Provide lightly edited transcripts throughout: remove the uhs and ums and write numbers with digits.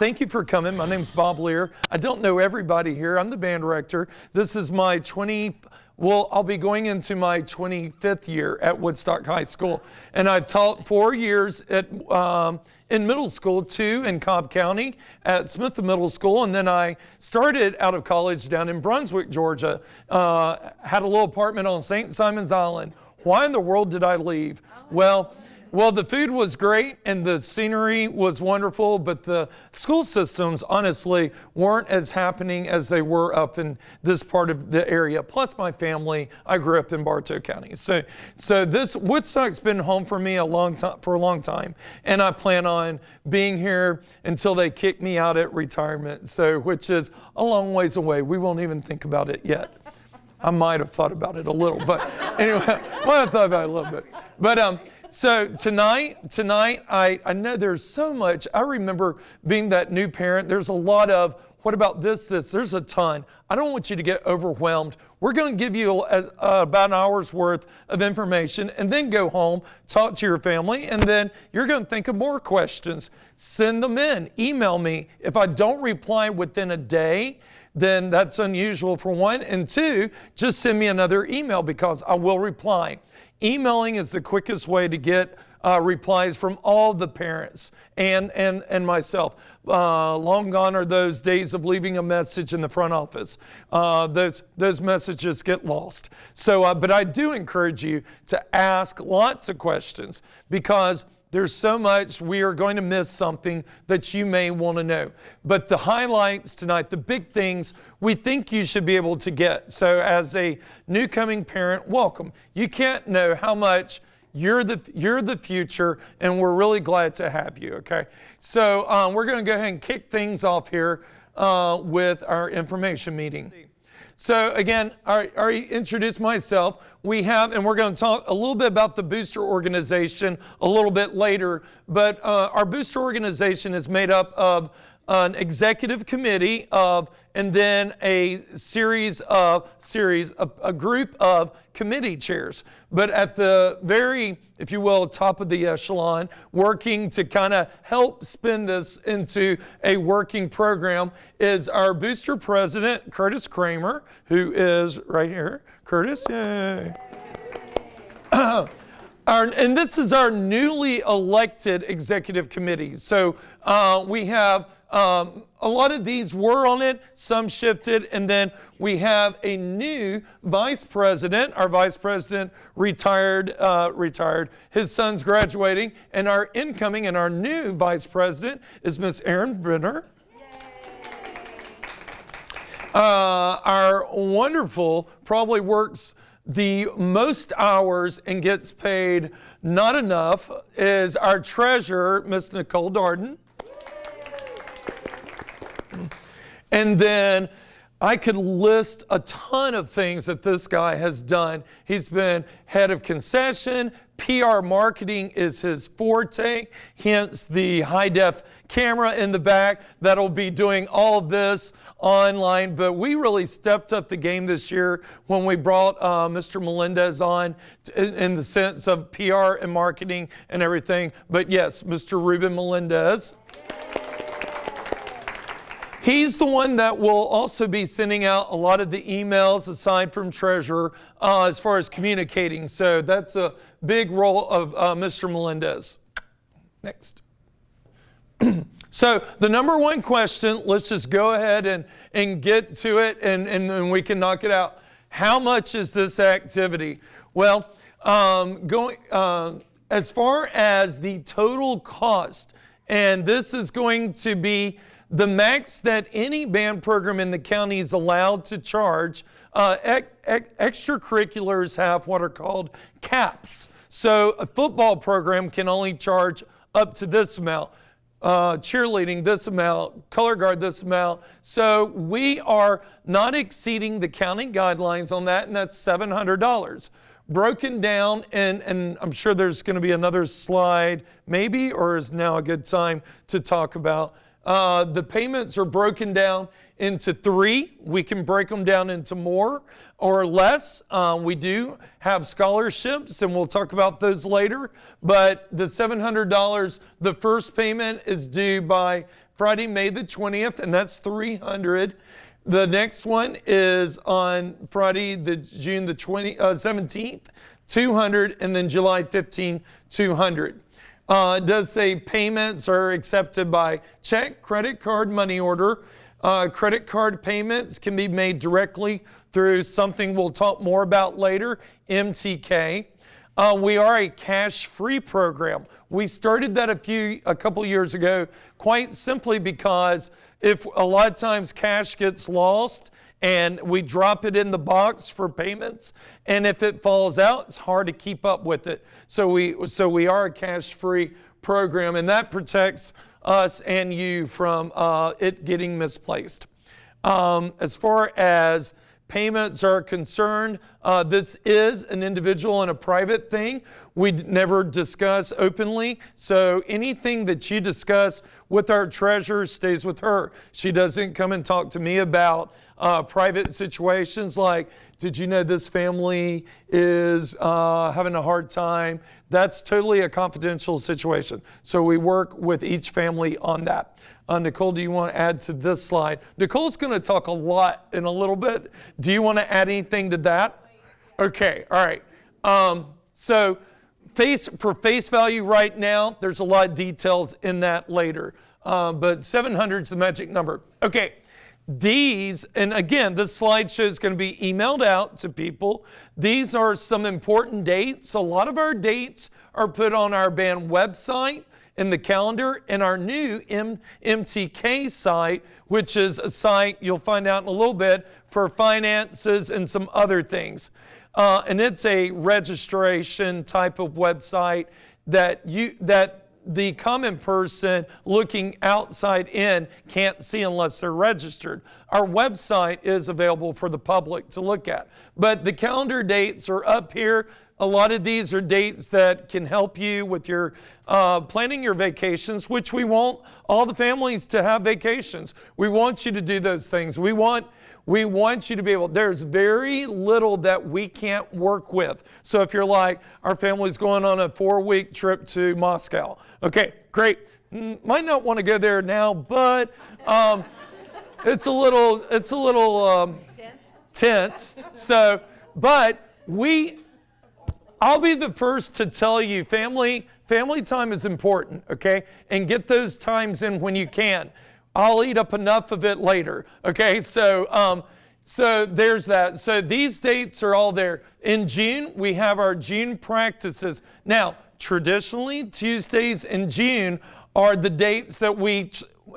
thank you for coming. My name's Bob Lear. I don't know everybody here. I'm the band director. This is my I'll be going into my 25th year at Woodstock High School. And I taught 4 years in middle school, 2 in Cobb County at Smith Middle School. And then I started out of college down in Brunswick, Georgia. Had a little apartment on St. Simon's Island. Why in the world did I leave? Well, the food was great and the scenery was wonderful, but the school systems, honestly, weren't as happening as they were up in this part of the area. Plus my family, I grew up in Bartow County. So this Woodstock's been home for me for a long time. And I plan on being here until they kick me out at retirement. Which is a long ways away. We won't even think about it yet. I might have thought about it a little, but anyway, I might have thought about it a little bit. But so tonight, I know there's so much. I remember being that new parent. There's a lot of, what about this? There's a ton. I don't want you to get overwhelmed. We're going to give you about an hour's worth of information and then go home, talk to your family, and then you're going to think of more questions. Send them in. Email me. If I don't reply within a day, then that's unusual for one. And 2, just send me another email because I will reply. Emailing is the quickest way to get replies from all the parents and myself. Long gone are those days of leaving a message in the front office. Those messages get lost. But I do encourage you to ask lots of questions because there's so much. We are going to miss something that you may want to know. But the highlights tonight, the big things we think you should be able to get. So as a new coming parent, welcome. You can't know how much you're the future, and we're really glad to have you, okay? So we're going to go ahead and kick things off here with our information meeting. So again, I already introduced myself. We're going to talk a little bit about the booster organization a little bit later, but our booster organization is made up of an executive committee and then a group of committee chairs. But at the very, if you will, top of the echelon, working to kind of help spin this into a working program is our booster president, Curtis Kramer, who is right here. Curtis, yay. And this is our newly elected executive committee. So we have a lot of these were on it, some shifted, and then we have a new vice president. Our vice president retired. His son's graduating, and our incoming and our new vice president is Miss Erin Brenner. Our wonderful, probably works the most hours and gets paid not enough, is our treasurer, Miss Nicole Darden. And then I could list a ton of things that this guy has done. He's been head of concession. PR marketing is his forte, hence the high-def camera in the back that'll be doing all of this online. But we really stepped up the game this year when we brought Mr. Melendez on in the sense of PR and marketing and everything. But yes, Mr. Ruben Melendez. He's the one that will also be sending out a lot of the emails aside from treasurer as far as communicating. So that's a big role of Mr. Melendez. Next. So the number one question, let's just go ahead and get to it and we can knock it out. How much is this activity? Well, as far as the total cost, and this is going to be the max that any band program in the county is allowed to charge. Extracurriculars have what are called caps. So a football program can only charge up to this amount. Cheerleading this amount, color guard this amount. So we are not exceeding the county guidelines on that, and that's $700. Broken down, and I'm sure there's going to be another slide, maybe, or is now a good time to talk about. The payments are broken down into 3. We can break them down into more or less. We do have scholarships, and we'll talk about those later. But the $700, the first payment is due by Friday, May the 20th, and that's 300. The next one is on Friday, June the 17th, 200, and then July 15, 200. It does say payments are accepted by check, credit card, money order. Credit card payments can be made directly through something we'll talk more about later, MTK. We are a cash-free program. We started that a couple years ago, quite simply because if a lot of times cash gets lost and we drop it in the box for payments, and if it falls out, it's hard to keep up with it. So we are a cash-free program, and that protects us and you from it getting misplaced. As far as payments are concerned, this is an individual and a private thing. We never discuss openly, so anything that you discuss with our treasurer stays with her. She doesn't come and talk to me about private situations like, did you know this family is having a hard time? That's totally a confidential situation. So we work with each family on that. Nicole, do you want to add to this slide? Nicole's going to talk a lot in a little bit. Do you want to add anything to that? Okay, all right. So for face value right now, there's a lot of details in that later. But 700 is the magic number. Okay. These, and again, this slideshow is going to be emailed out to people. These are some important dates. A lot of our dates are put on our band website in the calendar and our new MTK site, which is a site you'll find out in a little bit for finances and some other things. And it's a registration type of website that the common person looking outside in can't see unless they're registered. Our website is available for the public to look at. But the calendar dates are up here. A lot of these are dates that can help you with your planning your vacations, which we want all the families to have vacations. We want you to do those things. We want you to be able, there's very little that we can't work with. So if you're like, our family's going on a 4-week trip to Moscow. Okay, great. Might not want to go there now, but it's a little tense. So, but I'll be the first to tell you, family time is important, okay? And get those times in when you can. I'll eat up enough of it later, okay? So there's that. So these dates are all there. In June, we have our June practices. Now, traditionally, Tuesdays in June are the dates that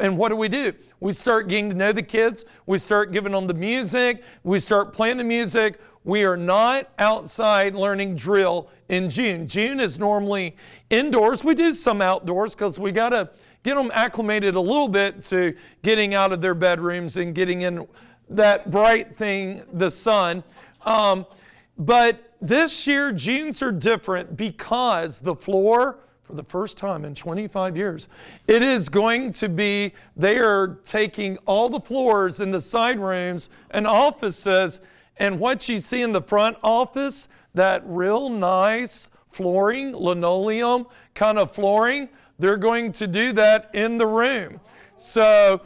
and what do? We start getting to know the kids. We start giving them the music. We start playing the music. We are not outside learning drill in June. June is normally indoors. We do some outdoors because we got to get them acclimated a little bit to getting out of their bedrooms and getting in that bright thing, the sun. But this year, Junes are different because the floor, for the first time in 25 years, it is going to be, they are taking all the floors in the side rooms and offices, and what you see in the front office, that real nice flooring, linoleum kind of flooring, they're going to do that in the room. So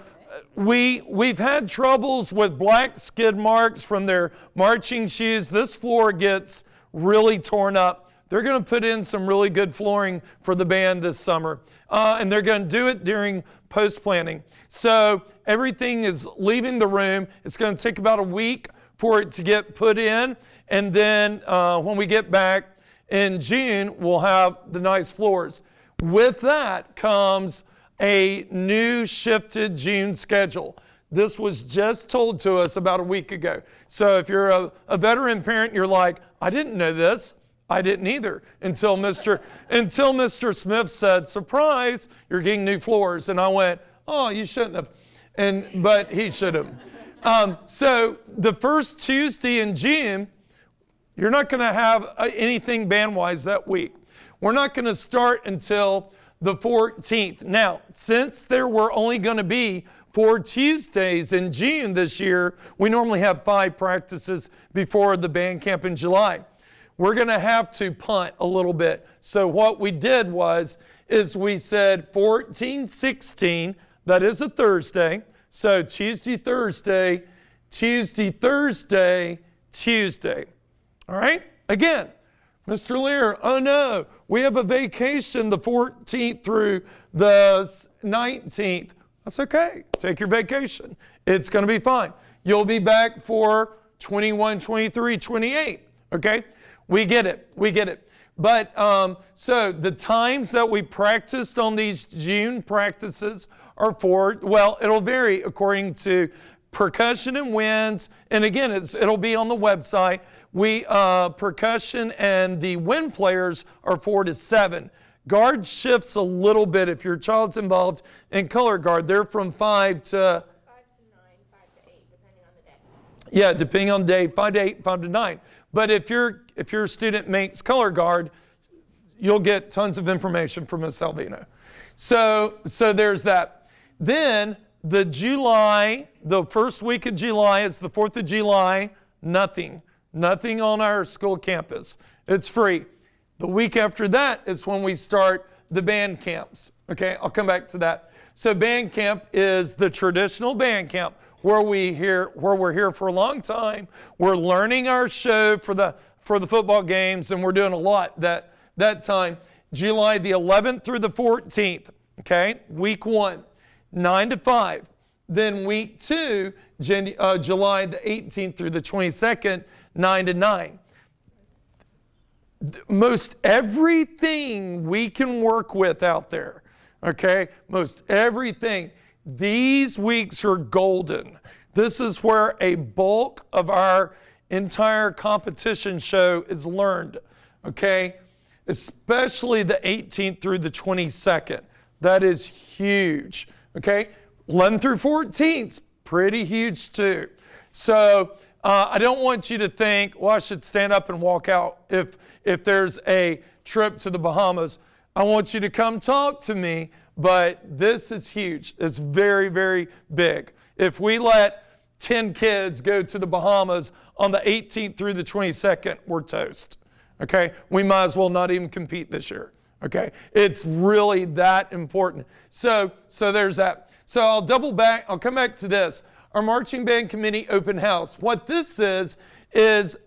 we've had troubles with black skid marks from their marching shoes. This floor gets really torn up. They're going to put in some really good flooring for the band this summer. And they're going to do it during post-planning. So everything is leaving the room. It's going to take about a week for it to get put in. And then when we get back in June, we'll have the nice floors. With that comes a new shifted June schedule. This was just told to us about a week ago. So if you're a veteran parent, you're like, I didn't know this. I didn't either until Mr. Smith said, surprise, you're getting new floors. And I went, oh, you shouldn't have. But he should have. So the first Tuesday in June, you're not going to have anything band-wise that week. We're not going to start until the 14th. Now, since there were only going to be 4 Tuesdays in June this year, we normally have 5 practices before the band camp in July. We're going to have to punt a little bit. So what we did is we said 14, 16, That is a Thursday. So Tuesday, Thursday, Tuesday, Thursday, Tuesday. All right? Again, Mr. Lear, oh no, we have a vacation the 14th through the 19th. That's okay. Take your vacation. It's going to be fine. You'll be back for 21, 23, 28. Okay? We get it. We get it. But so the times that we practiced on these June practices are for, well, it'll vary according to percussion and winds. And again, it'll be on the website. Percussion and the wind players are 4 to 7. Guard shifts a little bit if your child's involved in color guard. They're from 5 to 5 to 9, 5 to 8, depending on the day. Yeah, depending on the day, 5 to 8, 5 to 9. But if your student makes color guard, you'll get tons of information from Ms. Salvino. So there's that. Then the first week of July is the 4th of July, nothing on our school campus. It's free. The week after that is when we start the band camps. Okay, I'll come back to that. So band camp is the traditional band camp where we're here for a long time. We're learning our show for the football games, and we're doing a lot that time. July the 11th through the 14th. Okay, week 1, 9 to 5. Then week 2, July the 18th through the 22nd, 9 to 9. Most everything we can work with out there, okay? Most everything. These weeks are golden. This is where a bulk of our entire competition show is learned, okay? Especially the 18th through the 22nd. That is huge, okay? 11 through 14th, pretty huge too. So I don't want you to think, well, I should stand up and walk out if there's a trip to the Bahamas. I want you to come talk to me, but this is huge. It's very, very big. If we let 10 kids go to the Bahamas on the 18th through the 22nd, we're toast, okay? We might as well not even compete this year, okay? It's really that important. So there's that. So I'll come back to this. Our marching band committee open house. What this is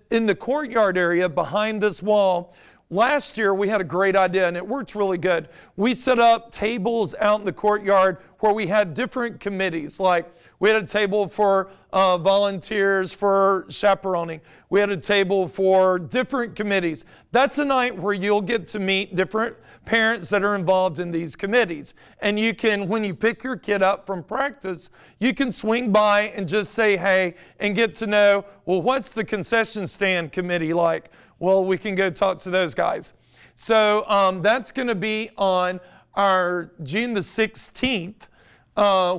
in the courtyard area behind this wall. Last year we had a great idea and it worked really good. We set up tables out in the courtyard where we had different committees. Like we had a table for volunteers for chaperoning. We had a table for different committees. That's a night where you'll get to meet different parents that are involved in these committees. And you can, when you pick your kid up from practice, you can swing by and just say hey and get to know, well, what's the concession stand committee like? Well, we can go talk to those guys. So that's going to be on our June the 16th,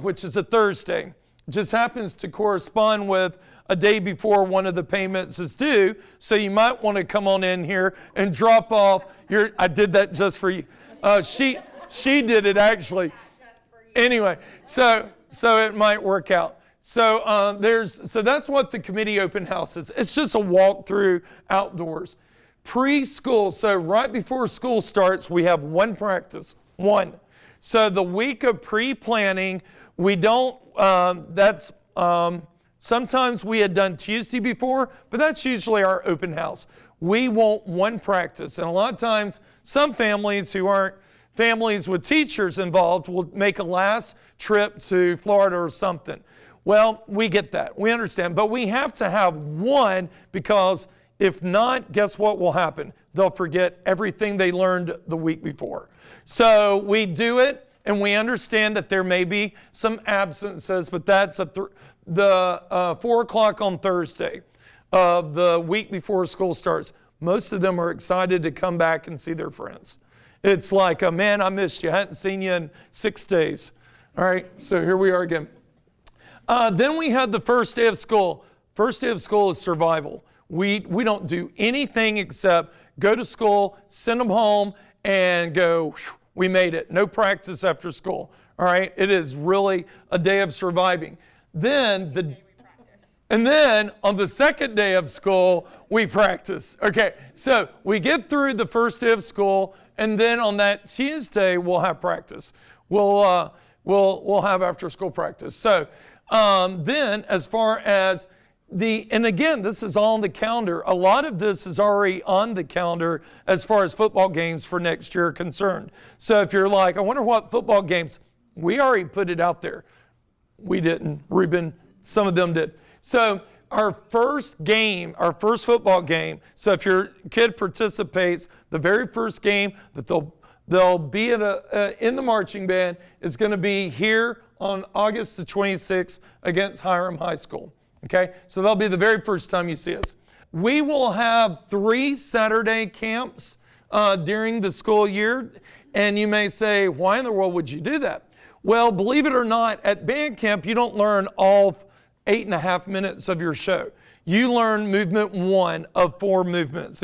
which is a Thursday. It just happens to correspond with a day before one of the payments is due. So you might want to come on in here and drop off your, I did that just for you. She did it actually. Anyway, so it might work out. So that's what the committee open house is. It's just a walk through outdoors. Preschool, so right before school starts, we have one practice, one. So the week of pre-planning, we don't, sometimes we had done Tuesday before, but that's usually our open house. We want one practice. And a lot of times, some families who aren't families with teachers involved will make a last trip to Florida or something. Well, we get that. We understand. But we have to have one because if not, guess what will happen? They'll forget everything they learned the week before. So we do it, and we understand that there may be some absences, but that's the 4 o'clock on Thursday of the week before school starts. Most of them are excited to come back and see their friends. It's like, man, I missed you. I hadn't seen you in 6 days. All right, so here we are again. Then we had the first day of school. First day of school is survival. We don't do anything except go to school, send them home, and go, we made it. No practice after school. All right, it is really a day of surviving. And then on the second day of school, we practice. Okay, so we get through the first day of school, and then on that Tuesday, we'll have practice. We'll we'll have after school practice. So then as far as and again, this is all on the calendar. A lot of this is already on the calendar as far as football games for next year are concerned. So if you're like, I wonder what football games, we already put it out there. We didn't. Ruben, some of them did. So our first football game, so if your kid participates, the very first game that they'll be in the marching band is going to be here on August the 26th against Hiram High School. Okay, so that'll be the very first time you see us. We will have 3 Saturday camps during the school year, and you may say, why in the world would you do that? Well, believe it or not, at band camp, you don't learn all 8.5 minutes of your show. You learn movement 1 of 4 movements,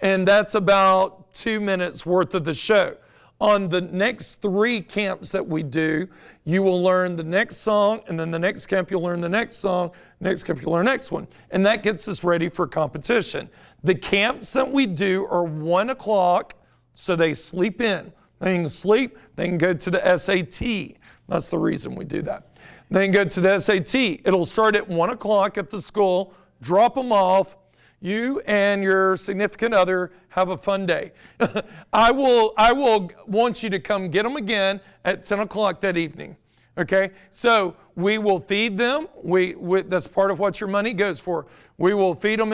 and that's about 2 minutes worth of the show. On the next 3 camps that we do, you will learn the next song, and then the next camp you'll learn the next song, next camp you'll learn the next one. And that gets us ready for competition. The camps that we do are 1 o'clock, so they sleep in. They can sleep, they can go to the SAT. That's the reason we do that. They can go to the SAT. It'll start at 1 o'clock at the school, drop them off. You and your significant other have a fun day. I will want you to come get them again at 10 o'clock that evening. Okay? So we will feed them. That's part of what your money goes for. We will feed them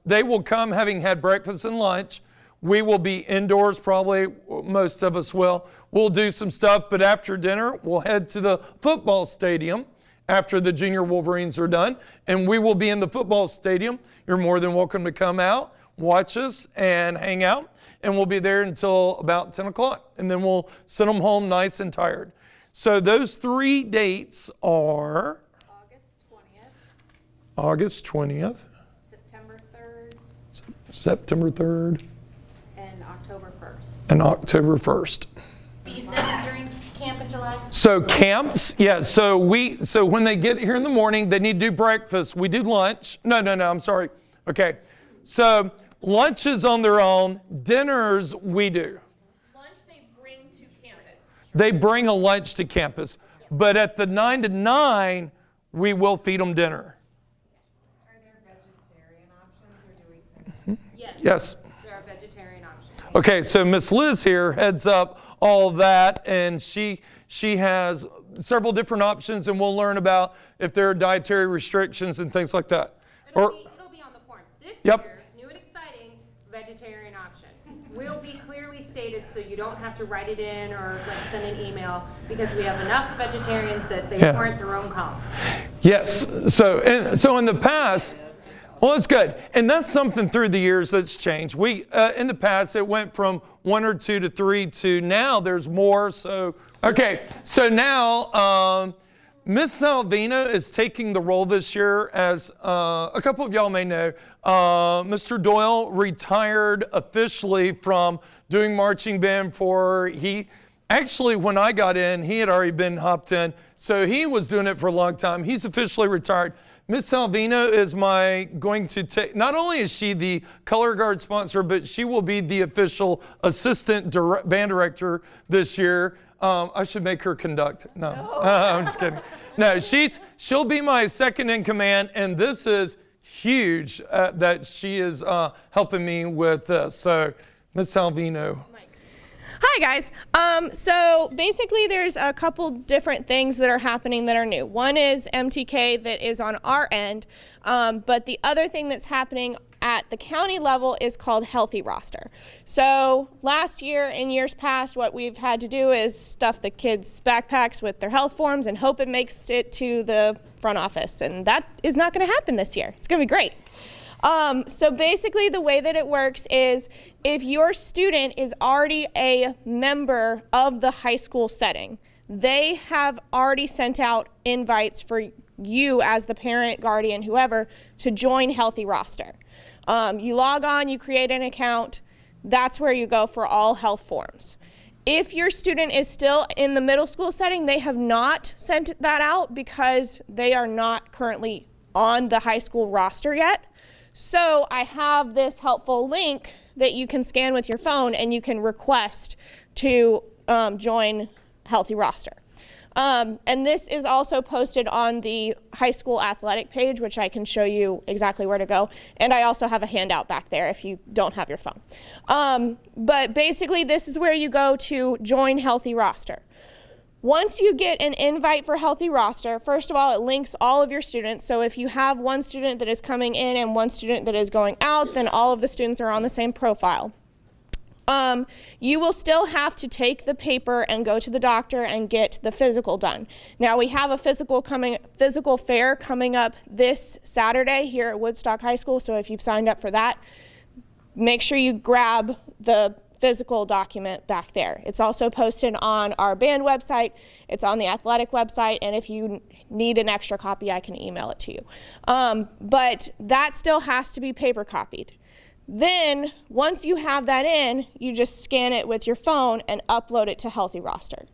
they will come having had breakfast and lunch. We will be indoors, probably most of us will. We'll do some stuff, but after dinner, we'll head to the football stadium after the Junior Wolverines are done, and we will be in the football stadium. You're more than welcome to come out, watch us, and hang out, and we'll be there until about 10 o'clock, and then we'll send them home nice and tired. So those 3 dates are August 20th, September 3rd, and October 1st. And October 1st. Feed them during camp in July? So camps, yeah, so when they get here in the morning, they need to do breakfast. We do lunch. No, I'm sorry. Okay, so lunch is on their own. Dinners, we do. Lunch they bring to campus. They bring a lunch to campus. But at the 9 to 9, we will feed them dinner. Are there vegetarian options, or do we say? Yes. There are vegetarian options. Okay, so Miss Liz here heads up all that, and she has several different options, and we'll learn about if there are dietary restrictions and things like that. It'll be on the form. This year, new and exciting, vegetarian option. Will be clearly stated so you don't have to write it in or send an email, because we have enough vegetarians that they warrant their own column. Yes, so in the past, well, it's good. And that's something through the years that's changed. In the past, it went from 1 or 2 to 3 to now there's more. So, okay, so now Miss Salvino is taking the role this year as a couple of y'all may know. Mr. Doyle retired officially from doing marching band actually, when I got in, he had already been hopped in. So he was doing it for a long time. He's officially retired. Miss Salvino is going to take, not only is she the color guard sponsor, but she will be the official assistant band director this year. I should make her conduct. No. I'm just kidding. No, she'll be my second in command, and this is huge that she is helping me with this. So, Miss Salvino. Hi guys. So basically there's a couple different things that are happening that are new. One is MTK that is on our end, but the other thing that's happening at the county level is called Healthy Roster. So last year and years past, what we've had to do is stuff the kids' backpacks with their health forms and hope it makes it to the front office, and that is not going to happen this year. It's going to be great. So basically the way that it works is if your student is already a member of the high school setting, they have already sent out invites for you as the parent, guardian, whoever, to join Healthy Roster. You log on, you create an account, that's where you go for all health forms. If your student is still in the middle school setting, they have not sent that out because they are not currently on the high school roster yet. So I have this helpful link that you can scan with your phone and you can request to join Healthy Roster. And this is also posted on the high school athletic page, which I can show you exactly where to go. And I also have a handout back there if you don't have your phone. But basically, this is where you go to join Healthy Roster. Once you get an invite for Healthy Roster, first of all, it links all of your students. So if you have one student that is coming in and one student that is going out, then all of the students are on the same profile. You will still have to take the paper and go to the doctor and get the physical done. Now we have a physical fair coming up this Saturday here at Woodstock High School, so if you've signed up for that, make sure you grab the physical document back there. It's also posted on our band website, it's on the athletic website, and if you need an extra copy, I can email it to you. But that still has to be paper copied. Then, once you have that in, you just scan it with your phone and upload it to Healthy Roster.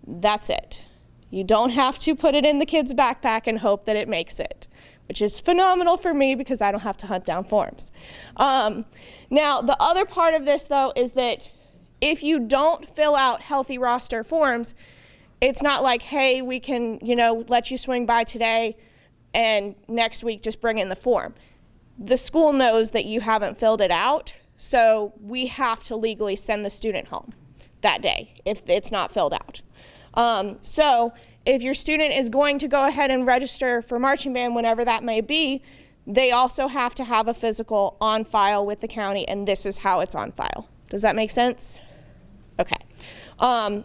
That's it. You don't have to put it in the kid's backpack and hope that it makes it, which is phenomenal for me because I don't have to hunt down forms. Now, the other part of this, though, is that if you don't fill out Healthy Roster forms, it's not like, hey, we can, let you swing by today and next week just bring in the form. The school knows that you haven't filled it out, so we have to legally send the student home that day if it's not filled out. So if your student is going to go ahead and register for marching band whenever that may be, they also have to have a physical on file with the county, and this is how it's on file. Does that make sense? Okay.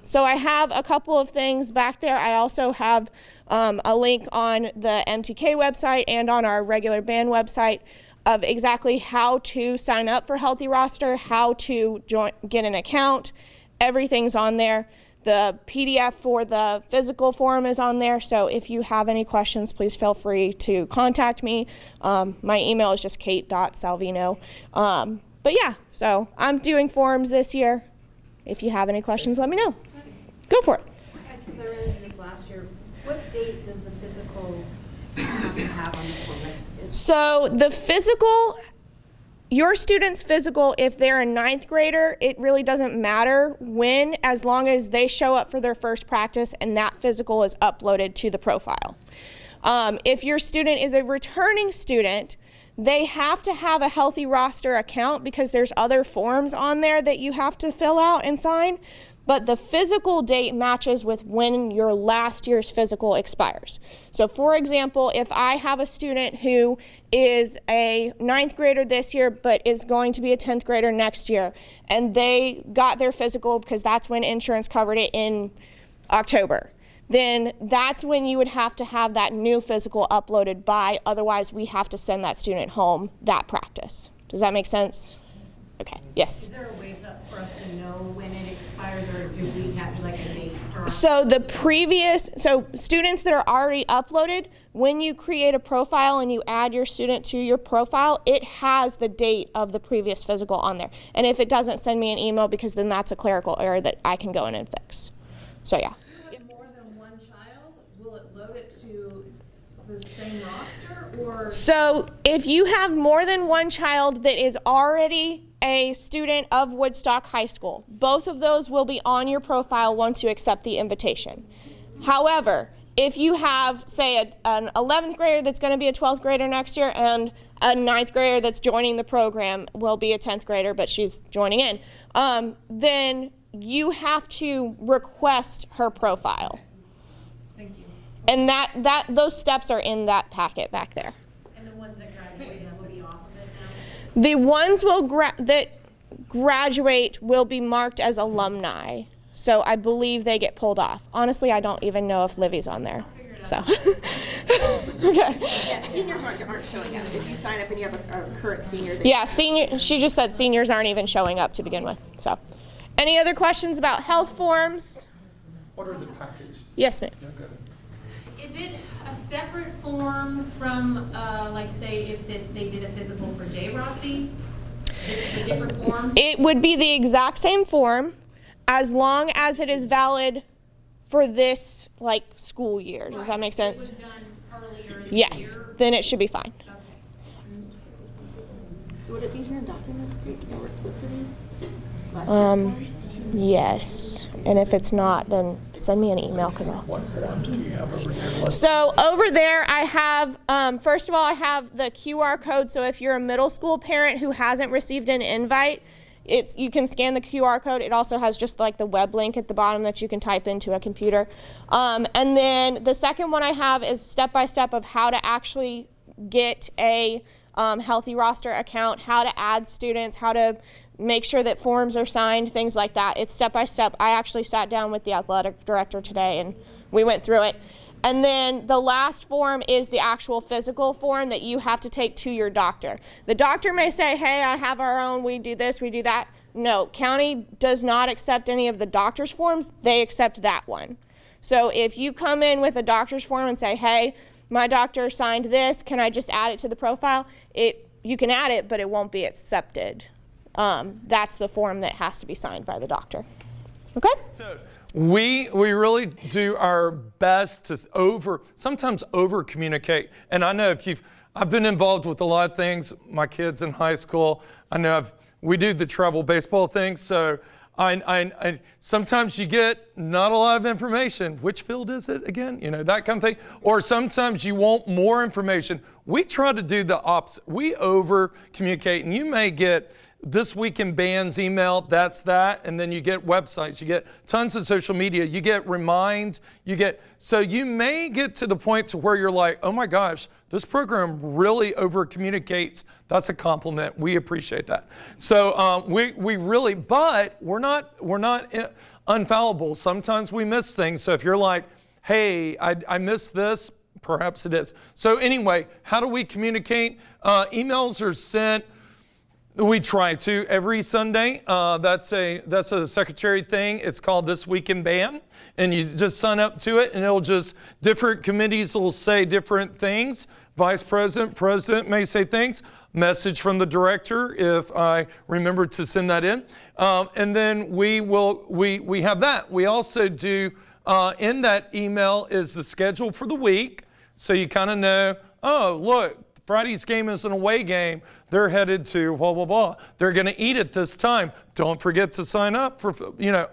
So I have a couple of things back there. I also have a link on the MTK website and on our regular band website of exactly how to sign up for Healthy Roster, how to get an account. Everything's on there. The PDF for the physical form is on there, so if you have any questions, please feel free to contact me. My email is just kate.salvino. But yeah, so I'm doing forms this year. If you have any questions, let me know. Go for it. Because I ran into this last year, what date does the physical have to have on the form? So the physical, your student's physical, if they're a 9th grader, it really doesn't matter when, as long as they show up for their first practice and that physical is uploaded to the profile. If your student is a returning student, they have to have a Healthy Roster account because there's other forms on there that you have to fill out and sign, but the physical date matches with when your last year's physical expires. So for example, if I have a student who is a 9th grader this year but is going to be a 10th grader next year, and they got their physical because that's when insurance covered it in October, then that's when you would have to have that new physical uploaded by, otherwise we have to send that student home that practice. Does that make sense? Okay, yes. Is there a way for us to know when it expires, or do we have like a date for So students that are already uploaded, when you create a profile and you add your student to your profile, it has the date of the previous physical on there. And if it doesn't, send me an email because then that's a clerical error that I can go in and fix. So yeah. more than one child? Will it load it to the same roster, or? So if you have more than one child that is already a student of Woodstock High School, both of those will be on your profile once you accept the invitation. However, if you have, say, an 11th grader that's going to be a 12th grader next year and a 9th grader that's joining the program will be a 10th grader, but she's joining in, then you have to request her profile. Thank you. And those steps are in that packet back there. And the ones that graduate will be off of it now? The ones that graduate will be marked as alumni. So I believe they get pulled off. Honestly, I don't even know if Livy's on there. So. Okay. Yeah, seniors aren't showing up. If you sign up and you have a current senior. Yeah, she just said seniors aren't even showing up to begin with. So, any other questions about health forms? What are the packets? Yes, ma'am. Is it a separate form from, like, say, if they did a physical for JROTC? It's a different form? It would be the exact same form as long as it is valid for this, like, school year. Does that make sense? It was done earlier in the Yes, year? then it should be fine. Okay. So would it be here in documents? Is that what it's supposed to be? Last year's form? Yes. And if it's not, then send me an email because I'll. What forms do you have over there? So over there I have, first of all, I have the QR code. So if you're a middle school parent who hasn't received an invite, you can scan the QR code. It also has just like the web link at the bottom that you can type into a computer. And then the second one I have is step-by-step of how to actually get a Healthy Roster account, how to add students, how to make sure that forms are signed, things like that. It's step-by-step. I actually sat down with the athletic director today and we went through it. And then the last form is the actual physical form that you have to take to your doctor. The doctor may say, hey, I have our own, we do this, we do that. No, county does not accept any of the doctor's forms, they accept that one. So if you come in with a doctor's form and say, hey, my doctor signed this, can I just add it to the profile? You can add it, but it won't be accepted. That's the form that has to be signed by the doctor. Okay? So we really do our best to sometimes over communicate. And I know I've been involved with a lot of things. My kids in high school, I know we do the travel baseball thing. So I sometimes you get not a lot of information. Which field is it again? You know, that kind of thing. Or sometimes you want more information. We try to do the opposite. We over communicate, and you may get This Week in Bands email, that's that, and then you get websites, you get tons of social media, you get reminds, so you may get to the point to where you're like, oh my gosh, this program really over communicates. That's a compliment. We appreciate that. So we really, but we're not infallible. Sometimes we miss things. So if you're like, hey, I missed this, perhaps it is. So anyway, how do we communicate? Emails are sent. We try to every Sunday. That's a secretary thing. It's called This Week in Band, and you just sign up to it, and different committees will say different things. Vice president, president may say things. Message from the director if I remember to send that in, and then we have that. We also do in that email is the schedule for the week, so you kind of know. Oh, look. Friday's game is an away game. They're headed to blah, blah, blah. They're going to eat at this time. Don't forget to sign up for,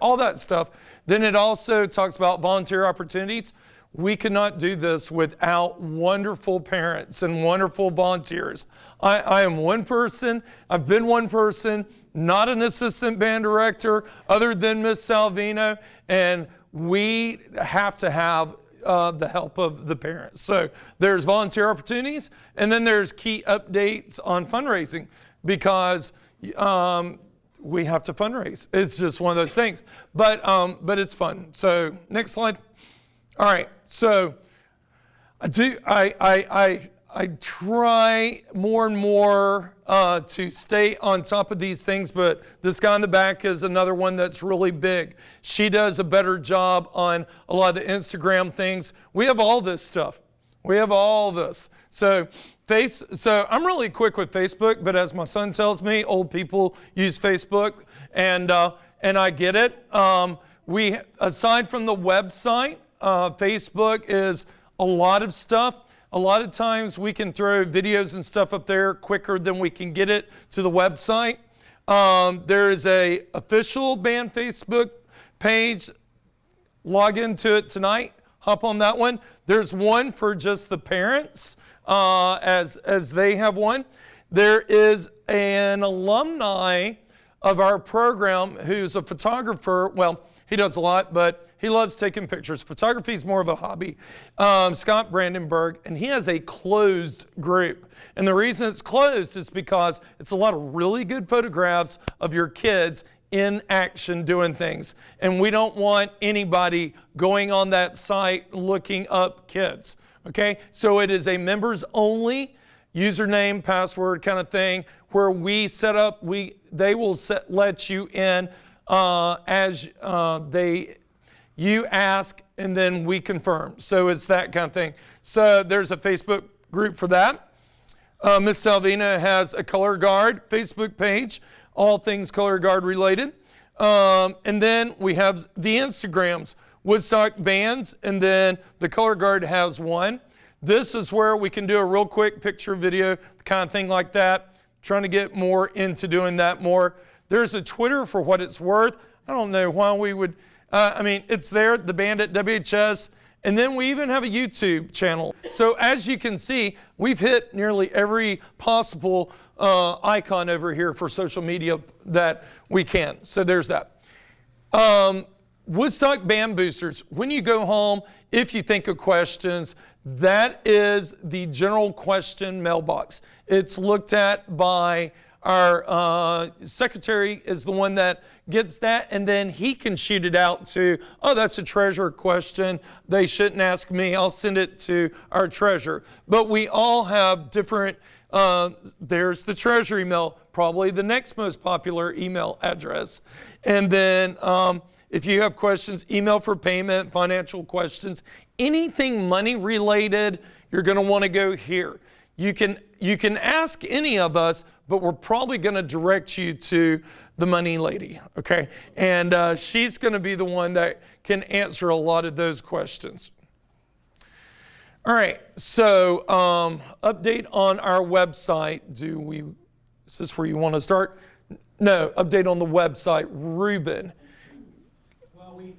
all that stuff. Then it also talks about volunteer opportunities. We could not do this without wonderful parents and wonderful volunteers. I am one person. I've been one person, not an assistant band director other than Miss Salvino. And we have to have the help of the parents. So there's volunteer opportunities, and then there's key updates on fundraising because we have to fundraise. It's just one of those things, but it's fun. So next slide. All right. So I try more and more to stay on top of these things, but this guy in the back is another one that's really big. She does a better job on a lot of the Instagram things. We have all this stuff. We have all this. So I'm really quick with Facebook, but as my son tells me, old people use Facebook, and I get it. Aside from the website, Facebook is a lot of stuff. A lot of times we can throw videos and stuff up there quicker than we can get it to the website. There is a official band Facebook page. Log into it tonight. Hop on that one. There's one for just the parents, as they have one. There is an alumni of our program who's a photographer. Well, he does a lot, but he loves taking pictures. Photography is more of a hobby. Scott Brandenburg, and he has a closed group. And the reason it's closed is because it's a lot of really good photographs of your kids in action doing things. And we don't want anybody going on that site looking up kids. Okay? So it is a members only username, password kind of thing where we set up, they will let you in as you ask, and then we confirm. So it's that kind of thing. So there's a Facebook group for that. Miss Salvina has a Color Guard Facebook page, all things Color Guard related. And then we have the Instagrams, Woodstock Bands, and then the Color Guard has one. This is where we can do a real quick picture video, kind of thing like that. Trying to get more into doing that more. There's a Twitter for what it's worth. I don't know why we would, I mean, it's there, the band at WHS, and then we even have a YouTube channel. So as you can see, we've hit nearly every possible icon over here for social media that we can. So there's that. Woodstock Band Boosters, when you go home, if you think of questions, that is the general question mailbox. It's looked at by our secretary is the one that gets that, and then he can shoot it out to, oh, that's a treasurer question. They shouldn't ask me. I'll send it to our treasurer. But we all have different, there's the treasury email, probably the next most popular email address. And then if you have questions, email for payment, financial questions, anything money related, you're going to want to go here. You can ask any of us, but we're probably going to direct you to the money lady, okay? And she's going to be the one that can answer a lot of those questions. All right, so update on our website. Is this where you want to start? No, update on the website. Ruben. Well, we've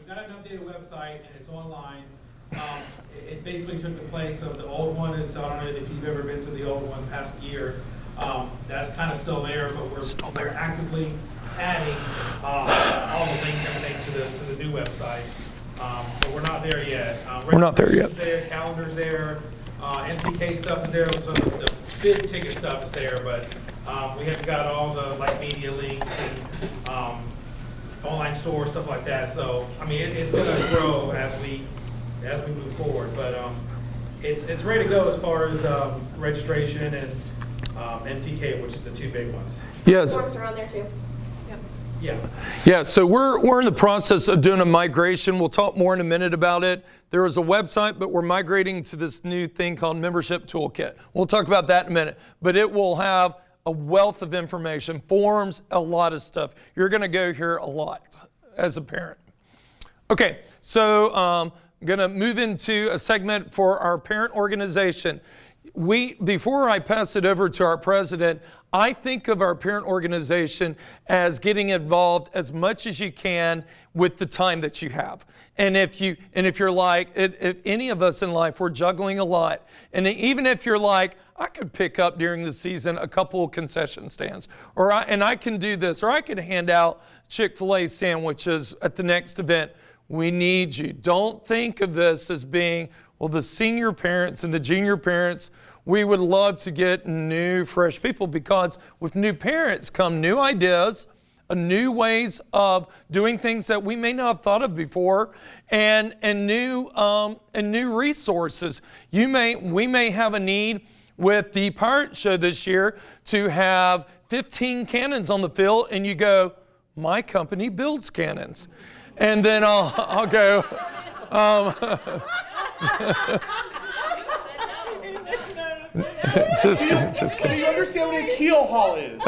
got an updated website, and it's online. It basically took the place of the old one. I don't know if you've ever been to the old one past year. That's kind of still there, but we're actively adding all the links and everything to the new website. But we're not there yet. We're not there yet. There, calendar's there, MTK stuff is there, so the big ticket stuff is there, but we haven't got all the media links and online store, stuff like that. So I mean, it's going to grow as we move forward, but it's ready to go as far as registration and MTK, which is the two big ones. Yes. Forms are on there too. Yeah. Yeah, so we're in the process of doing a migration. We'll talk more in a minute about it. There is a website, but we're migrating to this new thing called Membership Toolkit. We'll talk about that in a minute, but it will have a wealth of information, forms, a lot of stuff. You're going to go here a lot as a parent. Okay, so I'm going to move into a segment for our parent organization. Before I pass it over to our president, I think of our parent organization as getting involved as much as you can with the time that you have. And if you're like, if any of us in life, we're juggling a lot. And even if you're like, I could pick up during the season a couple of concession stands, and I can do this, or I could hand out Chick-fil-A sandwiches at the next event. We need you. Don't think of this as being, well, the senior parents and the junior parents, we would love to get new, fresh people, because with new parents come new ideas, new ways of doing things that we may not have thought of before, and new resources. We may have a need with the pirate show this year to have 15 cannons on the field, and you go, my company builds cannons. And then I'll go, just kidding. Do you understand what a keel haul is?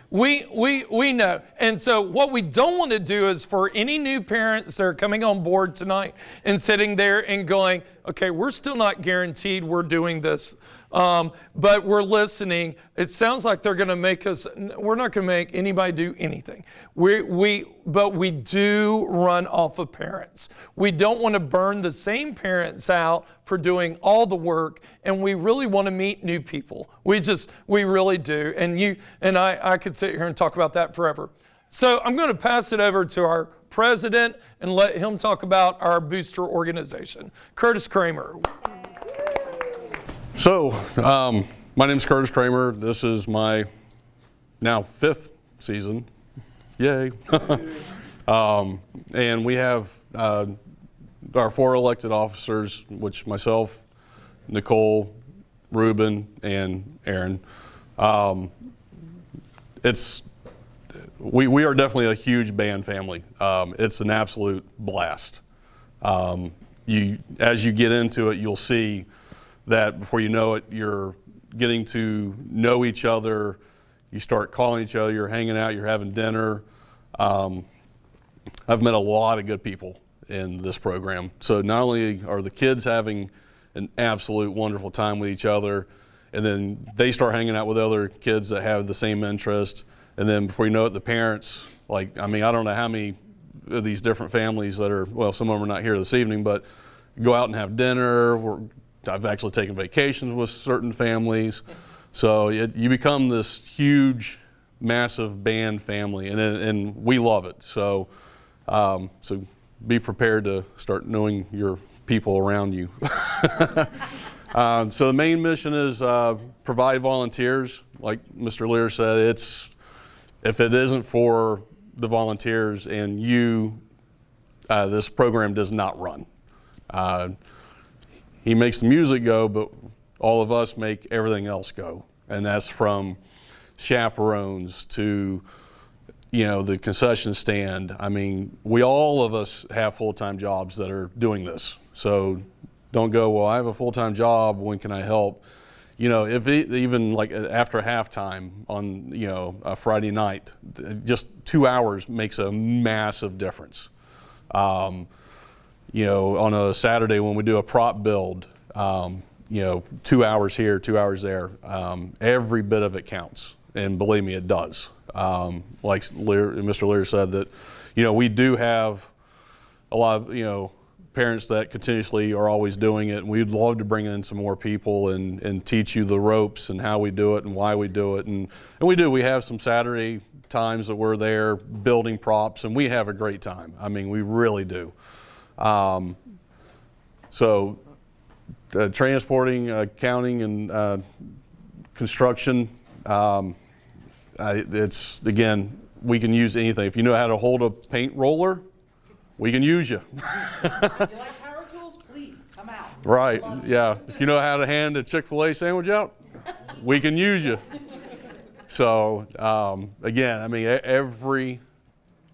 We know. And so what we don't want to do is for any new parents that are coming on board tonight and sitting there and going, okay, we're still not guaranteed we're doing this, but we're listening. It sounds like they're going to make us, we're not going to make anybody do anything. But we do run off of parents. We don't want to burn the same parents out for doing all the work, and we really want to meet new people. We really do. And I could sit here and talk about that forever. So I'm going to pass it over to our president and let him talk about our booster organization. Curtis Kramer. So, my name is Curtis Kramer. This is my now 5th season. Yay. And we have our 4 elected officers, which myself, Nicole, Ruben, and Aaron. We are definitely a huge band family. It's an absolute blast. As you get into it, you'll see that before you know it, you're getting to know each other. You start calling each other, you're hanging out, you're having dinner. I've met a lot of good people in this program. So not only are the kids having an absolute wonderful time with each other, and then they start hanging out with other kids that have the same interest, and then before you know it, the parents, like, I mean, I don't know how many of these different families that are, well, some of them are not here this evening, but go out and have dinner. I've actually taken vacations with certain families. So you become this huge, massive band family, and we love it. So be prepared to start knowing your people around you. So the main mission is provide volunteers. Like Mr. Lear said, if it isn't for the volunteers and you, this program does not run. He makes the music go, but all of us make everything else go. And that's from chaperones to, the concession stand. I mean, all of us have full-time jobs that are doing this. So don't go, well, I have a full-time job, when can I help? Even like after halftime on, a Friday night, just 2 hours makes a massive difference. On a Saturday when we do a prop build, 2 hours here, 2 hours there, every bit of it counts. And believe me, it does. Like Mr. Lear said, that, we do have a lot of, parents that continuously are always doing it, and we'd love to bring in some more people and teach you the ropes and how we do it and why we do it. And we do. We have some Saturday times that we're there building props, and we have a great time. I mean, we really do. Transporting, accounting, and construction, it's, again, we can use anything. If you know how to hold a paint roller, we can use you. You like power tools? Please come out. Right, yeah. If you know how to hand a Chick-fil-A sandwich out, we can use you. So, again, I mean, every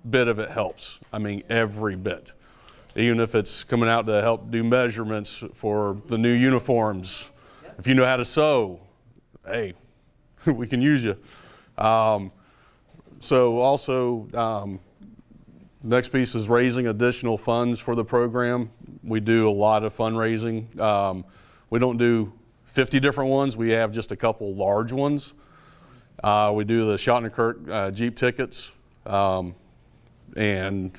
bit of it helps. I mean, every bit. Even if it's coming out to help do measurements for the new uniforms. If you know how to sew, hey, we can use you. Next piece is raising additional funds for the program. We do a lot of fundraising. We don't do 50 different ones. We have just a couple large ones. We do the Schottenkirk Jeep tickets, and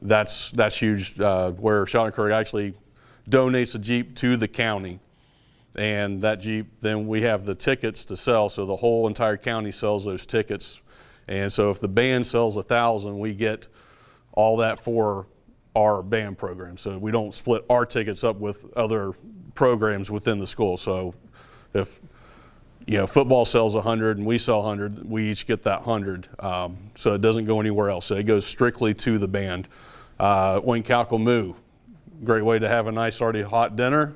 that's huge, where Schottenkirk actually donates a Jeep to the county. And that Jeep, then we have the tickets to sell, so the whole entire county sells those tickets. And so if the band sells 1,000, we get all that for our band program. So we don't split our tickets up with other programs within the school. So if football sells 100 and we sell 100, we each get that 100. So it doesn't go anywhere else. So it goes strictly to the band. Oinkowka Moo, great way to have a nice already hot dinner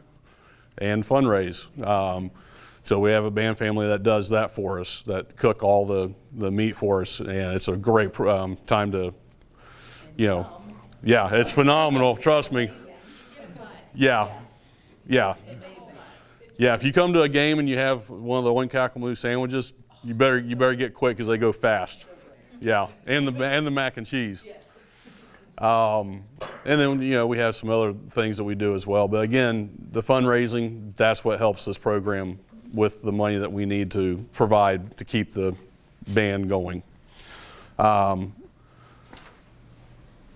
and fundraise. So we have a band family that does that for us, that cook all the meat for us, and it's a great time to, yeah, it's phenomenal, trust me. Yeah. If you come to a game and you have one of the Oinkowka Moo sandwiches, you better get quick because they go fast. Yeah, and the mac and cheese. And then we have some other things that we do as well. But again, the fundraising, that's what helps this program with the money that we need to provide to keep the band going.